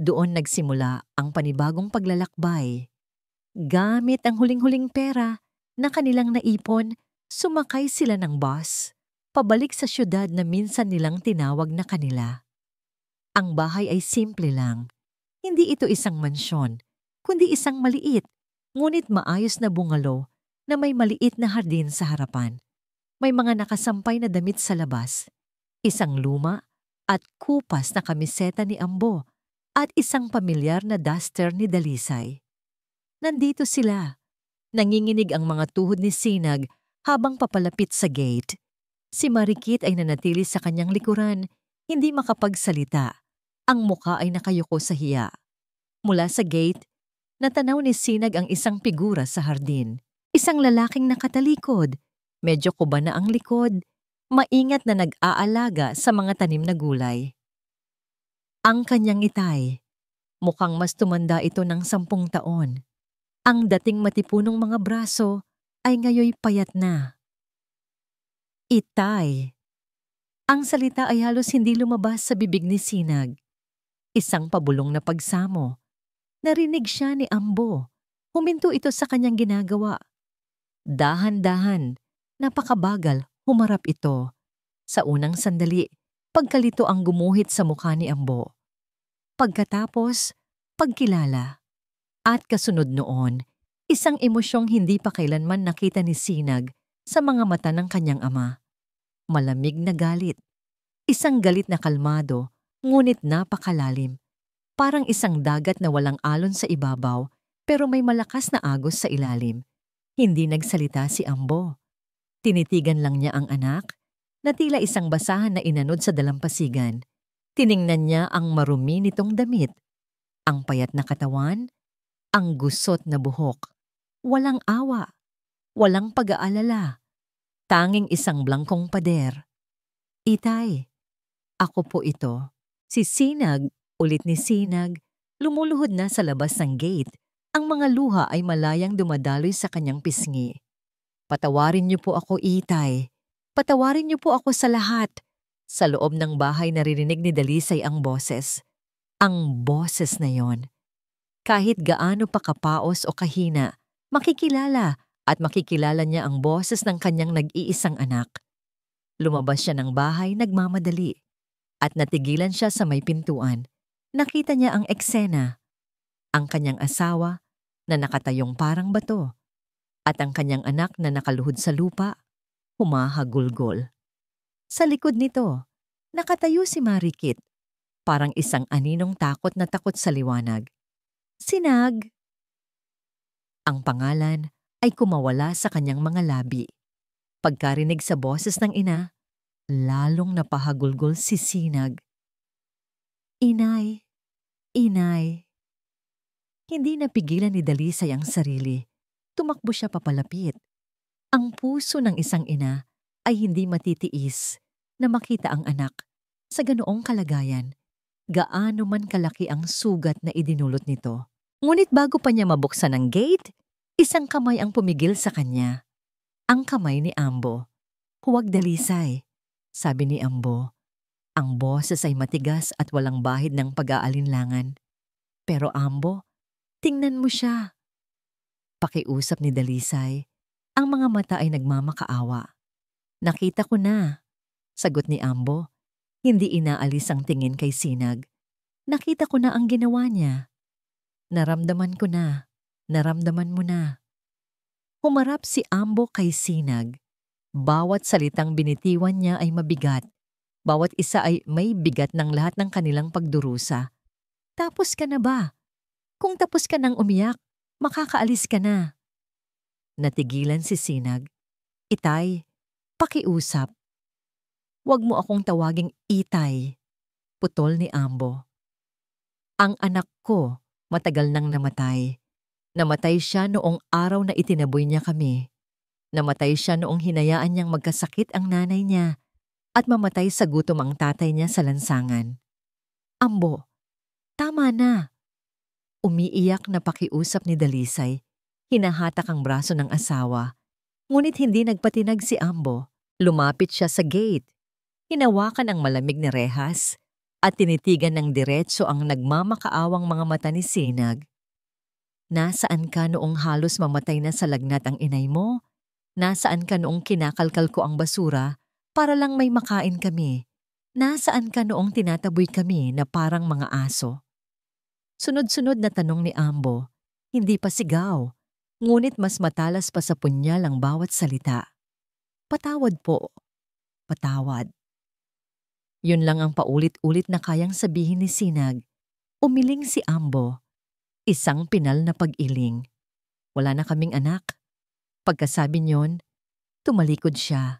S1: Doon nagsimula ang panibagong paglalakbay. Gamit ang huling-huling pera na kanilang naipon, sumakay sila ng bus, pabalik sa syudad na minsan nilang tinawag na kanila. Ang bahay ay simple lang. Hindi ito isang mansyon, kundi isang maliit, ngunit maayos na bungalow na may maliit na hardin sa harapan. May mga nakasampay na damit sa labas, isang luma at kupas na kamiseta ni Ambo at isang pamilyar na duster ni Dalisay. Nandito sila. Nanginginig ang mga tuhod ni Sinag habang papalapit sa gate. Si Marikit ay nanatili sa kanyang likuran, hindi makapagsalita. Ang muka ay nakayuko sa hiya. Mula sa gate, natanaw ni Sinag ang isang figura sa hardin. Isang lalaking nakatalikod, medyo kuba na ang likod, maingat na nag-aalaga sa mga tanim na gulay. Ang kanyang itay, mukhang mas tumanda ito ng 10 taon. Ang dating matipunong mga braso ay ngayoy payat na. Itay. Ang salita ay halos hindi lumabas sa bibig ni Sinag. Isang pabulong na pagsamo. Narinig siya ni Ambo. Huminto ito sa kanyang ginagawa. Dahan-dahan, napakabagal, humarap ito. Sa unang sandali, pagkalito ang gumuhit sa mukha ni Ambo. Pagkatapos, pagkilala. At kasunod noon, isang emosyong hindi pa kailanman nakita ni Sinag sa mga mata ng kanyang ama. Malamig na galit. Isang galit na kalmado, ngunit napakalalim. Parang isang dagat na walang alon sa ibabaw, pero may malakas na agos sa ilalim. Hindi nagsalita si Ambo. Tinitigan lang niya ang anak, na tila isang basahan na inanod sa dalampasigan. Tiningnan niya ang marumi nitong damit, ang payat na katawan, ang gusot na buhok. Walang awa, walang pag-aalala. Tanging isang blangkong pader. Itay, ako po ito. Si Sinag, ulit ni Sinag, lumuluhod na sa labas ng gate. Ang mga luha ay malayang dumadaloy sa kanyang pisngi. Patawarin niyo po ako, Itay. Patawarin niyo po ako sa lahat. Sa loob ng bahay naririnig ni Dalisay ang boses. Ang boses na yon. Kahit gaano pa kapaos o kahina, makikilala at makikilala niya ang boses ng kanyang nag-iisang anak. Lumabas siya ng bahay nagmamadali at natigilan siya sa may pintuan. Nakita niya ang eksena. Ang kanyang asawa na nakatayong parang bato at ang kanyang anak na nakaluhod sa lupa, humahagulgol. Sa likod nito, nakatayo si Marikit, parang isang aninong takot na takot sa liwanag. Sinag! Ang pangalan ay kumawala sa kanyang mga labi. Pagkarinig sa boses ng ina, lalong napahagulgol si Sinag. Inay, Inay. Hindi napigilan ni Dalisay ang sarili. Tumakbo siya papalapit. Ang puso ng isang ina ay hindi matitiis na makita ang anak sa ganoong kalagayan, gaano man kalaki ang sugat na idinulot nito. Ngunit bago pa niya mabuksan ang gate, isang kamay ang pumigil sa kanya. Ang kamay ni Ambo. Huwag Dalisay, sabi ni Ambo. Ang boses ay matigas at walang bahid ng pag-aalinlangan. Pero Ambo, tingnan mo siya. Pakiusap ni Dalisay. Ang mga mata ay nagmamakaawa. Nakita ko na, sagot ni Ambo. Hindi inaalis ang tingin kay Sinag. Nakita ko na ang ginawa niya. Naramdaman ko na. Naramdaman mo na. Humarap si Ambo kay Sinag. Bawat salitang binitiwan niya ay mabigat. Bawat isa ay may bigat ng lahat ng kanilang pagdurusa. Tapos ka na ba? Kung tapos ka nang umiyak, makakaalis ka na. Natigilan si Sinag. Itay, pakiusap. Huwag mo akong tawaging Itay, putol ni Ambo. Ang anak ko matagal nang namatay. Namatay siya noong araw na itinaboy niya kami. Namatay siya noong hinayaan niyang magkasakit ang nanay niya at mamatay sa gutom ang tatay niya sa lansangan. Ambo, tama na. Umiiyak na pakiusap ni Dalisay. Hinahatak ang braso ng asawa. Ngunit hindi nagpatinag si Ambo. Lumapit siya sa gate. Hinawakan ang malamig na rehas at tinitigan ng diretso ang nagmamakaawang mga mata ni Sinag. Nasaan ka noong halos mamatay na sa lagnat ang inay mo? Nasaan ka noong kinakalkal ko ang basura para lang may makain kami? Nasaan ka noong tinataboy kami na parang mga aso? Sunod-sunod na tanong ni Ambo, hindi pa sigaw, ngunit mas matalas pa sa punyal ang bawat salita. Patawad po. Patawad. Yun lang ang paulit-ulit na kayang sabihin ni Sinag. Umiling si Ambo. Isang pinal na pag-iling. Wala na kaming anak. Pagkasabi niyon, tumalikod siya.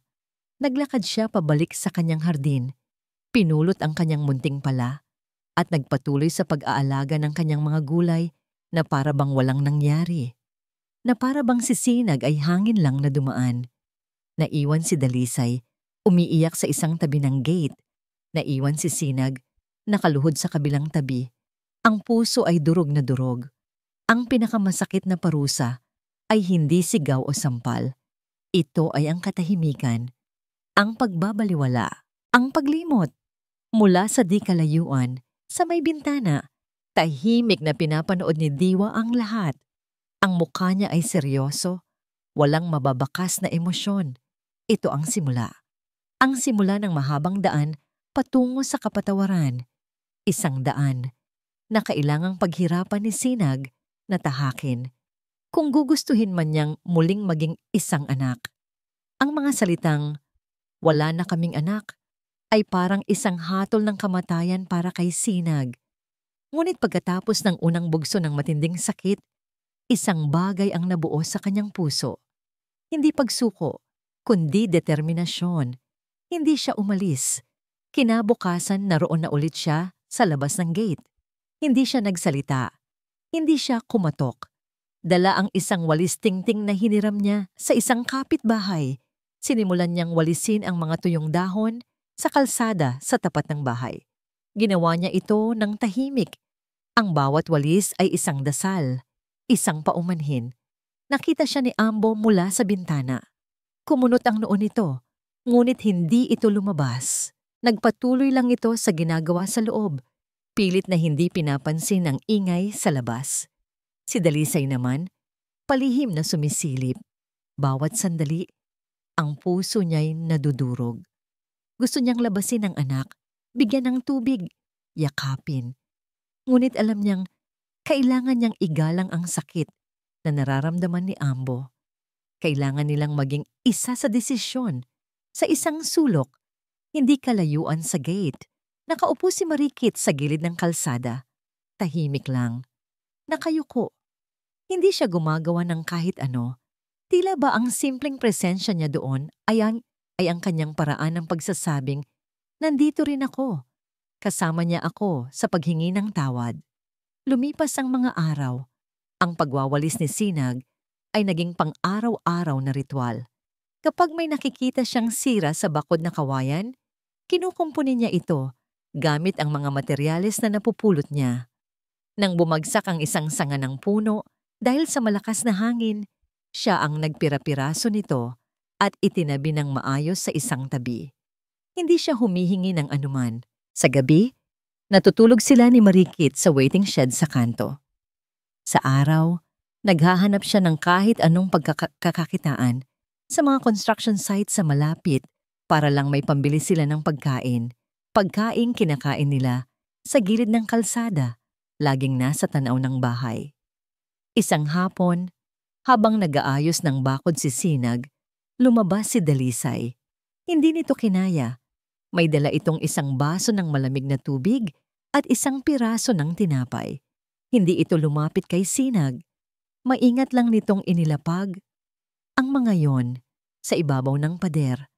S1: Naglakad siya pabalik sa kanyang hardin. Pinulot ang kanyang munting pala at nagpatuloy sa pag-aalaga ng kanyang mga gulay na para bang walang nangyari. Na para bang si Sinag ay hangin lang na dumaan. Naiwan si Dalisay, umiiyak sa isang tabi ng gate. Naiwan si Sinag, nakaluhod sa kabilang tabi. Ang puso ay durog na durog. Ang pinakamasakit na parusa ay hindi sigaw o sampal. Ito ay ang katahimikan, ang pagbabaliwala, ang paglimot. Mula sa di kalayuan, sa may bintana, tahimik na pinapanood ni Diwa ang lahat. Ang mukha niya ay seryoso, walang mababakas na emosyon. Ito ang simula. Ang simula ng mahabang daan patungo sa kapatawaran. Isang daan na kailangang paghirapan ni Sinag na tahakin kung gugustuhin man niyang muling maging isang anak. Ang mga salitang, "Wala na kaming anak," ay parang isang hatol ng kamatayan para kay Sinag. Ngunit pagkatapos ng unang bugso ng matinding sakit, isang bagay ang nabuo sa kanyang puso. Hindi pagsuko, kundi determinasyon. Hindi siya umalis. Kinabukasan naroon na ulit siya sa labas ng gate. Hindi siya nagsalita. Hindi siya kumatok. Dala ang isang walis tingting na hiniram niya sa isang kapitbahay. Sinimulan niyang walisin ang mga tuyong dahon sa kalsada sa tapat ng bahay. Ginawa niya ito ng tahimik. Ang bawat walis ay isang dasal, isang paumanhin. Nakita siya ni Ambo mula sa bintana. Kumunot ang noo nito, ngunit hindi ito lumabas. Nagpatuloy lang ito sa ginagawa sa loob. Pilit na hindi pinapansin ang ingay sa labas. Si Dalisay naman, palihim na sumisilip. Bawat sandali, ang puso niya'y nadudurog. Gusto niyang labasin ang anak, bigyan ng tubig, yakapin. Ngunit alam niyang kailangan niyang igalang ang sakit na nararamdaman ni Ambo. Kailangan nilang maging isa sa desisyon, sa isang sulok, hindi kalayuan sa gate. Nakaupo si Marikit sa gilid ng kalsada. Tahimik lang. Nakayuko. Hindi siya gumagawa ng kahit ano. Tila ba ang simpleng presensya niya doon ay ang kanyang paraan ng pagsasabing, "Nandito rin ako." Kasama niya ako sa paghingi ng tawad. Lumipas ang mga araw. Ang pagwawalis ni Sinag ay naging pang-araw-araw na ritual. Kapag may nakikita siyang sira sa bakod na kawayan, kinukumpunin niya ito gamit ang mga materyales na napupulot niya. Nang bumagsak ang isang sanga ng puno dahil sa malakas na hangin, siya ang nagpira-piraso nito at itinabi ng maayos sa isang tabi. Hindi siya humihingi ng anuman. Sa gabi, natutulog sila ni Marikit sa waiting shed sa kanto. Sa araw, naghahanap siya ng kahit anong pagkakakitaan sa mga construction sites sa malapit para lang may pambili sila ng pagkain. Pagkain kinakain nila sa gilid ng kalsada, laging nasa tanaw ng bahay. Isang hapon, habang nag-aayos ng bakod si Sinag, lumabas si Dalisay. Hindi nito kinaya. May dala itong isang baso ng malamig na tubig at isang piraso ng tinapay. Hindi ito lumapit kay Sinag. Maingat lang nitong inilapag Ang mga yon, sa ibabaw ng pader,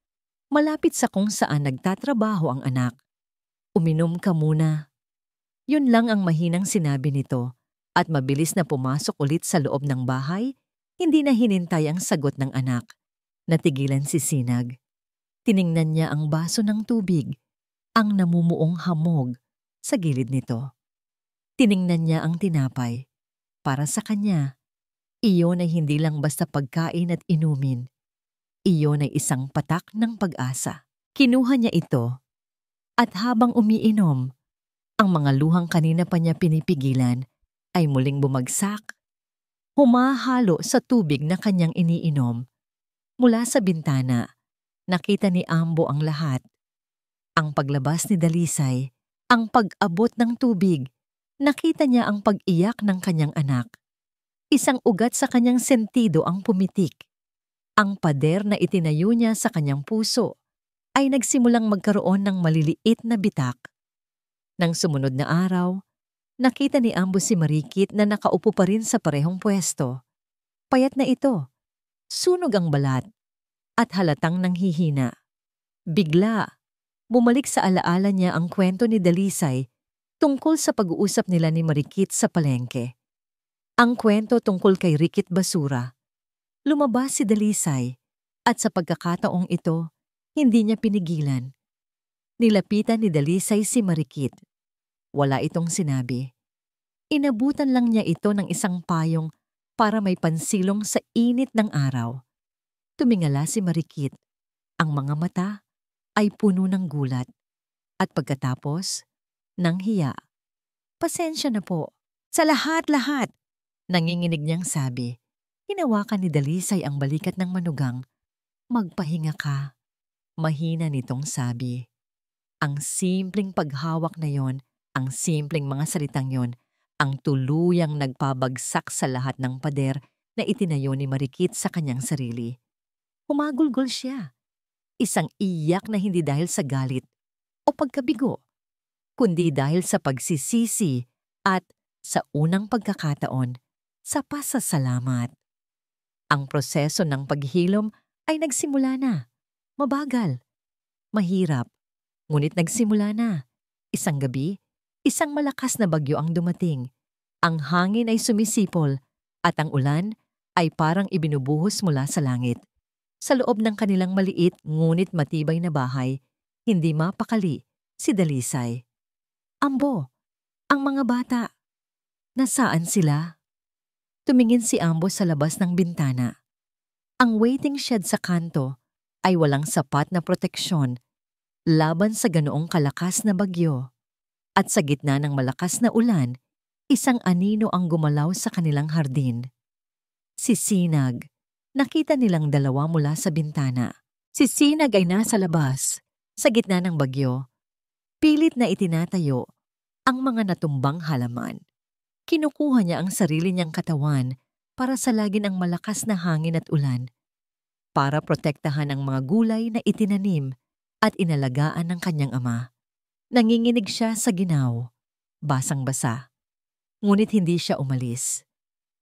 S1: malapit sa kung saan nagtatrabaho ang anak. Uminom ka muna. Yun lang ang mahinang sinabi nito at mabilis na pumasok ulit sa loob ng bahay, hindi na hinintay ang sagot ng anak. Natigilan si Sinag. Tiningnan niya ang baso ng tubig, ang namumuong hamog sa gilid nito. Tiningnan niya ang tinapay. Para sa kanya, iyon ay hindi lang basta pagkain at inumin. Iyon ay isang patak ng pag-asa. Kinuha niya ito at habang umiinom, ang mga luhang kanina pa niya pinipigilan ay muling bumagsak, humahalo sa tubig na kanyang iniinom. Mula sa bintana, nakita ni Ambo ang lahat. Ang paglabas ni Dalisay, ang pag-abot ng tubig, nakita niya ang pag-iyak ng kanyang anak. Isang ugat sa kanyang sentido ang pumitik. Ang pader na itinayo niya sa kanyang puso ay nagsimulang magkaroon ng maliliit na bitak. Nang sumunod na araw, nakita ni Ambo si Marikit na nakaupo pa rin sa parehong pwesto. Payat na ito, sunog ang balat, at halatang nanghihina. Bigla, bumalik sa alaala niya ang kwento ni Dalisay tungkol sa pag-uusap nila ni Marikit sa palengke. Ang kwento tungkol kay Rikit Basura. Lumabas si Dalisay at sa pagkakataong ito, hindi niya pinigilan. Nilapitan ni Dalisay si Marikit. Wala itong sinabi. Inabutan lang niya ito ng isang payong para may pansilong sa init ng araw. Tumingala si Marikit. Ang mga mata ay puno ng gulat. At pagkatapos, ng hiya. Pasensya na po. Sa lahat-lahat, nanginginig niyang sabi. Hinawakan ni Dalisay ang balikat ng manugang. Magpahinga ka. Mahina nitong sabi. Ang simpleng paghawak na yon, ang simpleng mga salitang yon, ang tuluyang nagpabagsak sa lahat ng pader na itinayo ni Marikit sa kanyang sarili. Humagulgol siya. Isang iyak na hindi dahil sa galit o pagkabigo, kundi dahil sa pagsisisi at sa unang pagkakataon, sa pasasalamat. Ang proseso ng paghilom ay nagsimula na. Mabagal. Mahirap. Ngunit nagsimula na. Isang gabi, isang malakas na bagyo ang dumating. Ang hangin ay sumisipol at ang ulan ay parang ibinubuhos mula sa langit. Sa loob ng kanilang maliit ngunit matibay na bahay, hindi mapakali si Dalisay. Ambo, ang mga bata. Nasaan sila? Tumingin si Ambo sa labas ng bintana. Ang waiting shed sa kanto ay walang sapat na proteksyon laban sa ganoong kalakas na bagyo. At sa gitna ng malakas na ulan, isang anino ang gumalaw sa kanilang hardin. Si Sinag. Nakita nilang dalawa mula sa bintana. Si Sinag ay nasa labas, sa gitna ng bagyo. Pilit na itinatayo ang mga natumbang halaman. Kinukuha niya ang sarili niyang katawan para salagin ang malakas na hangin at ulan. Para protektahan ang mga gulay na itinanim at inalagaan ng kanyang ama. Nanginginig siya sa ginaw, basang-basa. Ngunit hindi siya umalis.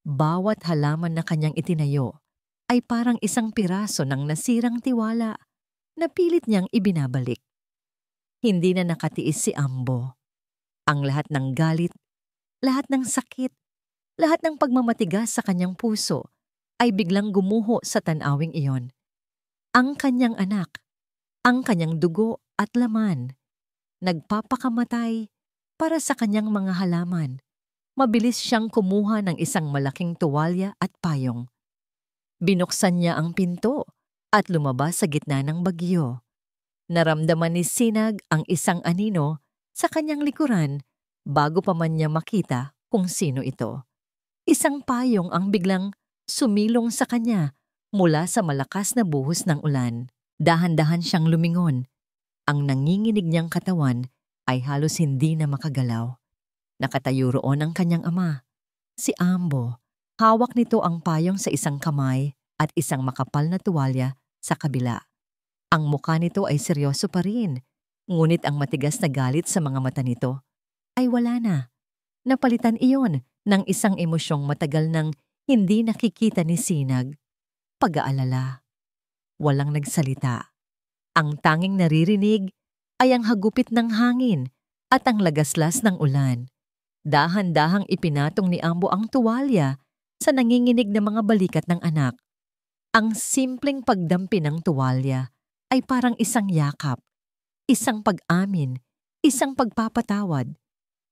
S1: Bawat halaman na kanyang itinayo ay parang isang piraso ng nasirang tiwala na pilit niyang ibinabalik. Hindi na nakatiis si Ambo. Ang lahat ng galit, lahat ng sakit, lahat ng pagmamatigas sa kanyang puso ay biglang gumuho sa tanawing iyon. Ang kanyang anak, ang kanyang dugo at laman, nagpapakamatay para sa kanyang mga halaman. Mabilis siyang kumuha ng isang malaking tuwalya at payong. Binuksan niya ang pinto at lumabas sa gitna ng bagyo. Naramdaman ni Sinag ang isang anino sa kanyang likuran bago pa man niya makita kung sino ito. Isang payong ang biglang sumilong sa kanya mula sa malakas na buhos ng ulan. Dahan-dahan siyang lumingon. Ang nanginginig niyang katawan ay halos hindi na makagalaw. Nakatayo roon ang kanyang ama, si Ambo. Hawak nito ang payong sa isang kamay at isang makapal na tuwalya sa kabila. Ang mukha nito ay seryoso pa rin, ngunit ang matigas na galit sa mga mata nito ay wala na. Napalitan iyon ng isang emosyong matagal nang hindi nakikita ni Sinag. pag-aalala. Walang nagsalita. Ang tanging naririnig ay ang hagupit ng hangin at ang lagaslas ng ulan. Dahan-dahang ipinatong ni Ambo ang tuwalya sa nanginginig na mga balikat ng anak. Ang simpleng pagdampi ng tuwalya ay parang isang yakap, isang pag-amin, isang pagpapatawad.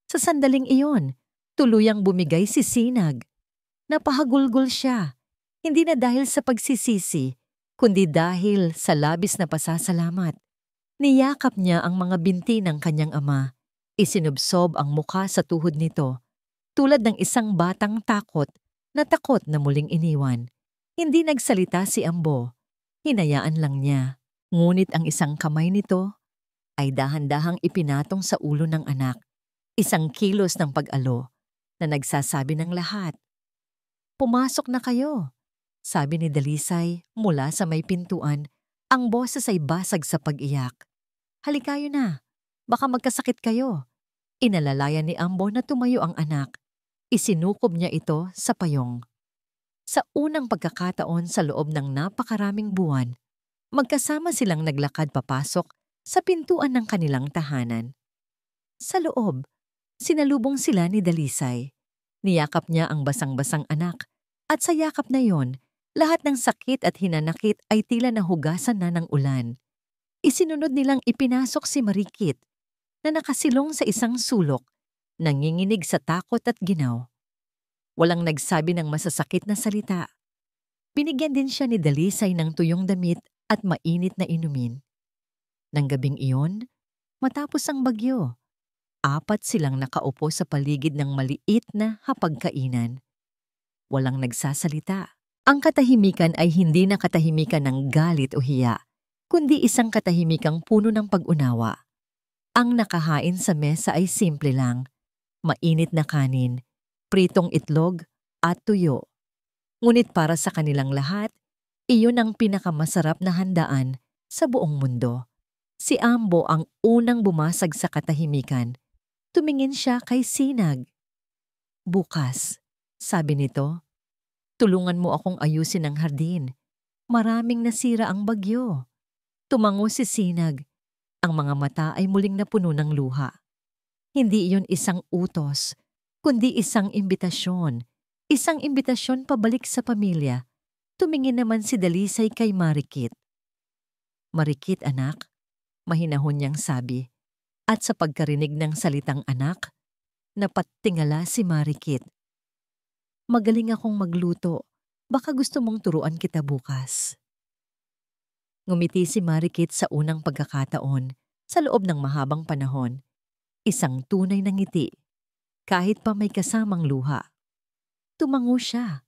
S1: Sa sandaling iyon, tuluyang bumigay si Sinag. Napahagulgol siya, hindi na dahil sa pagsisisi, kundi dahil sa labis na pasasalamat. Niyakap niya ang mga binti ng kanyang ama. Isinubsob ang mukha sa tuhod nito, tulad ng isang batang takot na muling iniwan. Hindi nagsalita si Ambo. Hinayaan lang niya. Ngunit ang isang kamay nito ay dahan-dahang ipinatong sa ulo ng anak. Isang kilos ng pag-alo na nagsasabi ng lahat. "Pumasok na kayo," sabi ni Dalisay mula sa may pintuan. Ang boses ay basag sa pag-iyak. "Halikayo na, baka magkasakit kayo." Inalalayan ni Ambo na tumayo ang anak. Isinukob niya ito sa payong. Sa unang pagkakataon sa loob ng napakaraming buwan, magkasama silang naglakad papasok sa pintuan ng kanilang tahanan. Sa loob, sinalubong sila ni Dalisay. Niyakap niya ang basang-basang anak at sa yakap na yon, lahat ng sakit at hinanakit ay tila nahugasan na ng ulan. Isinunod nilang ipinasok si Marikit na nakasilong sa isang sulok, nanginginig sa takot at ginaw. Walang nagsabi ng masasakit na salita. Binigyan din siya ni Dalisay ng tuyong damit at mainit na inumin. Nang gabing iyon, matapos ang bagyo, 4 silang nakaupo sa paligid ng maliit na hapagkainan. Walang nagsasalita. Ang katahimikan ay hindi na katahimikan ng galit o hiya, kundi isang katahimikang puno ng pag-unawa. Ang nakahain sa mesa ay simple lang, mainit na kanin, pritong itlog at tuyo. Ngunit para sa kanilang lahat, iyon ang pinakamasarap na handaan sa buong mundo. Si Ambo ang unang bumasag sa katahimikan. Tumingin siya kay Sinag. "Bukas," sabi nito, "tulungan mo akong ayusin ang hardin. Maraming nasira ang bagyo." Tumango si Sinag. Ang mga mata ay muling napuno ng luha. Hindi iyon isang utos, kundi isang imbitasyon. Isang imbitasyon pabalik sa pamilya. Tumingin naman si Dalisay kay Marikit. "Marikit, anak," mahinahon niyang sabi. At sa pagkarinig ng salitang anak, napatingala si Marikit. "Magaling akong magluto. Baka gusto mong turuan kita bukas." Ngumiti si Marikit sa unang pagkakataon sa loob ng mahabang panahon. Isang tunay na ngiti, kahit pa may kasamang luha. Tumango siya.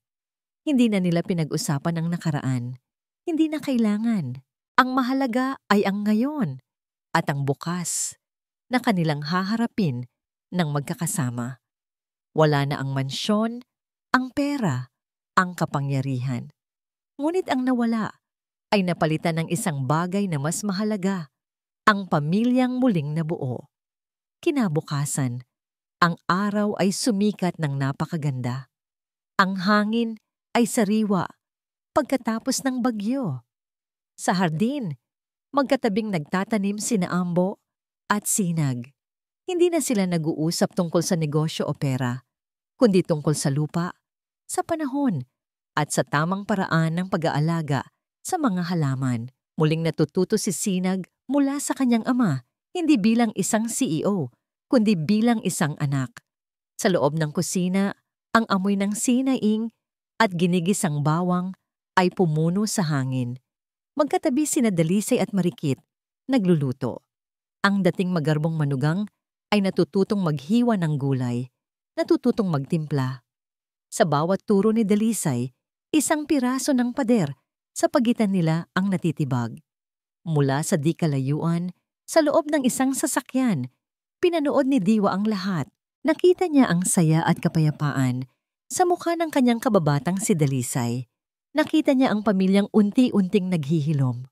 S1: Hindi na nila pinag-usapan ang nakaraan. Hindi na kailangan. Ang mahalaga ay ang ngayon at ang bukas na kanilang haharapin ng magkakasama. Wala na ang mansyon, ang pera, ang kapangyarihan. Ngunit ang nawala ay napalitan ng isang bagay na mas mahalaga, ang pamilyang muling nabuo. Kinabukasan, ang araw ay sumikat ng napakaganda. Ang hangin ay sariwa pagkatapos ng bagyo. Sa hardin, magkatabing nagtatanim sina Ambo at Sinag. Hindi na sila nag-uusap tungkol sa negosyo o pera, kundi tungkol sa lupa, sa panahon, at sa tamang paraan ng pag-aalaga sa mga halaman. Muling natututo si Sinag mula sa kanyang ama, hindi bilang isang CEO, kundi bilang isang anak. Sa loob ng kusina, ang amoy ng sinaing at ginigisang bawang ay pumuno sa hangin. Magkatabi sina Dalisay at Marikit, nagluluto. Ang dating magarbong manugang ay natututong maghiwa ng gulay, natututong magtimpla. Sa bawat turo ni Dalisay, isang piraso ng pader sa pagitan nila ang natitibag. Mula sa di kalayuan, sa loob ng isang sasakyan, pinanood ni Diwa ang lahat. Nakita niya ang saya at kapayapaan sa mukha ng kanyang kababatang si Dalisay. Nakita niya ang pamilyang unti-unting naghihilom.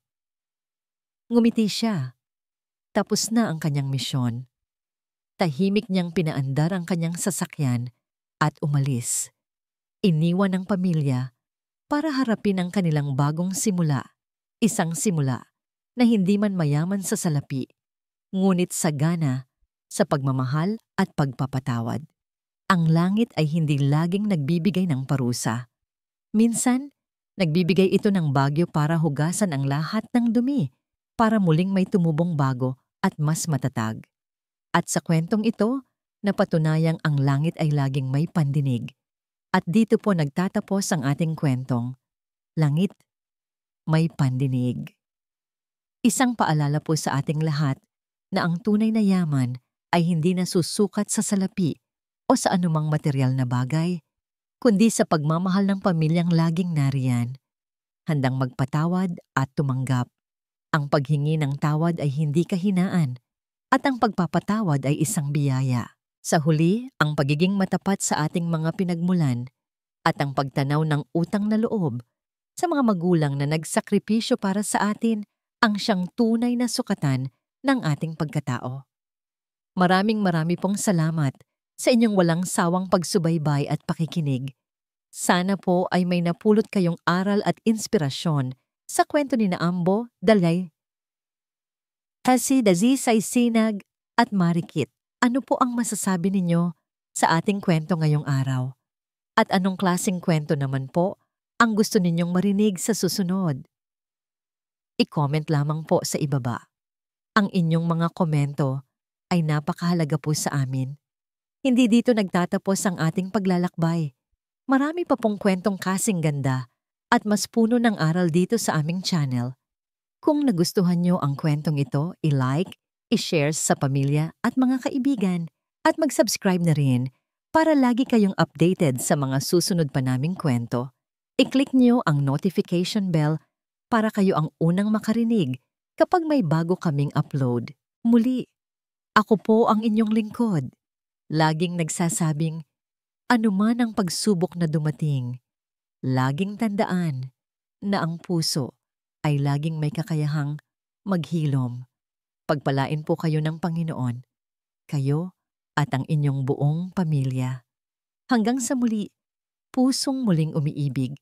S1: Ngumiti siya. Tapos na ang kanyang misyon. Tahimik niyang pinaandar ang kanyang sasakyan at umalis. Iniwan ng pamilya, para harapin ang kanilang bagong simula. Isang simula na hindi man mayaman sa salapi, ngunit sagana sa pagmamahal at pagpapatawad. Ang langit ay hindi laging nagbibigay ng parusa. Minsan, nagbibigay ito ng bagyo para hugasan ang lahat ng dumi, para muling may tumubong bago at mas matatag. At sa kwentong ito, napatunayang ang langit ay laging may pandinig. At dito po nagtatapos ang ating kwentong, Langit, May Pandinig. Isang paalala po sa ating lahat na ang tunay na yaman ay hindi nasusukat sa salapi o sa anumang material na bagay, kundi sa pagmamahal ng pamilyang laging nariyan, handang magpatawad at tumanggap. Ang paghingi ng tawad ay hindi kahinaan, at ang pagpapatawad ay isang biyaya. Sa huli, ang pagiging matapat sa ating mga pinagmulan at ang pagtanaw ng utang na loob sa mga magulang na nagsakripisyo para sa atin ang siyang tunay na sukatan ng ating pagkatao. Maraming pong salamat sa inyong walang sawang pagsubaybay at pakikinig. Sana po ay may napulot kayong aral at inspirasyon sa kwento ni Ambo, Dalay, Dazi Sinag at Marikit. Ano po ang masasabi ninyo sa ating kwento ngayong araw? At anong klaseng kwento naman po ang gusto ninyong marinig sa susunod? I-comment lamang po sa ibaba. Ang inyong mga komento ay napakahalaga po sa amin. Hindi dito nagtatapos ang ating paglalakbay. Marami pa pong kwentong kasing ganda at mas puno ng aral dito sa aming channel. Kung nagustuhan nyo ang kwentong ito, i-like, i-share sa pamilya at mga kaibigan at mag-subscribe na rin para lagi kayong updated sa mga susunod pa naming kwento. I-click nyo ang notification bell para kayo ang unang makarinig kapag may bago kaming upload. Muli, ako po ang inyong lingkod. Laging nagsasabing, anuman ang pagsubok na dumating, laging tandaan na ang puso ay laging may kakayahang maghilom. Pagpalain po kayo ng Panginoon, kayo at ang inyong buong pamilya. Hanggang sa muli, pusong muling umiibig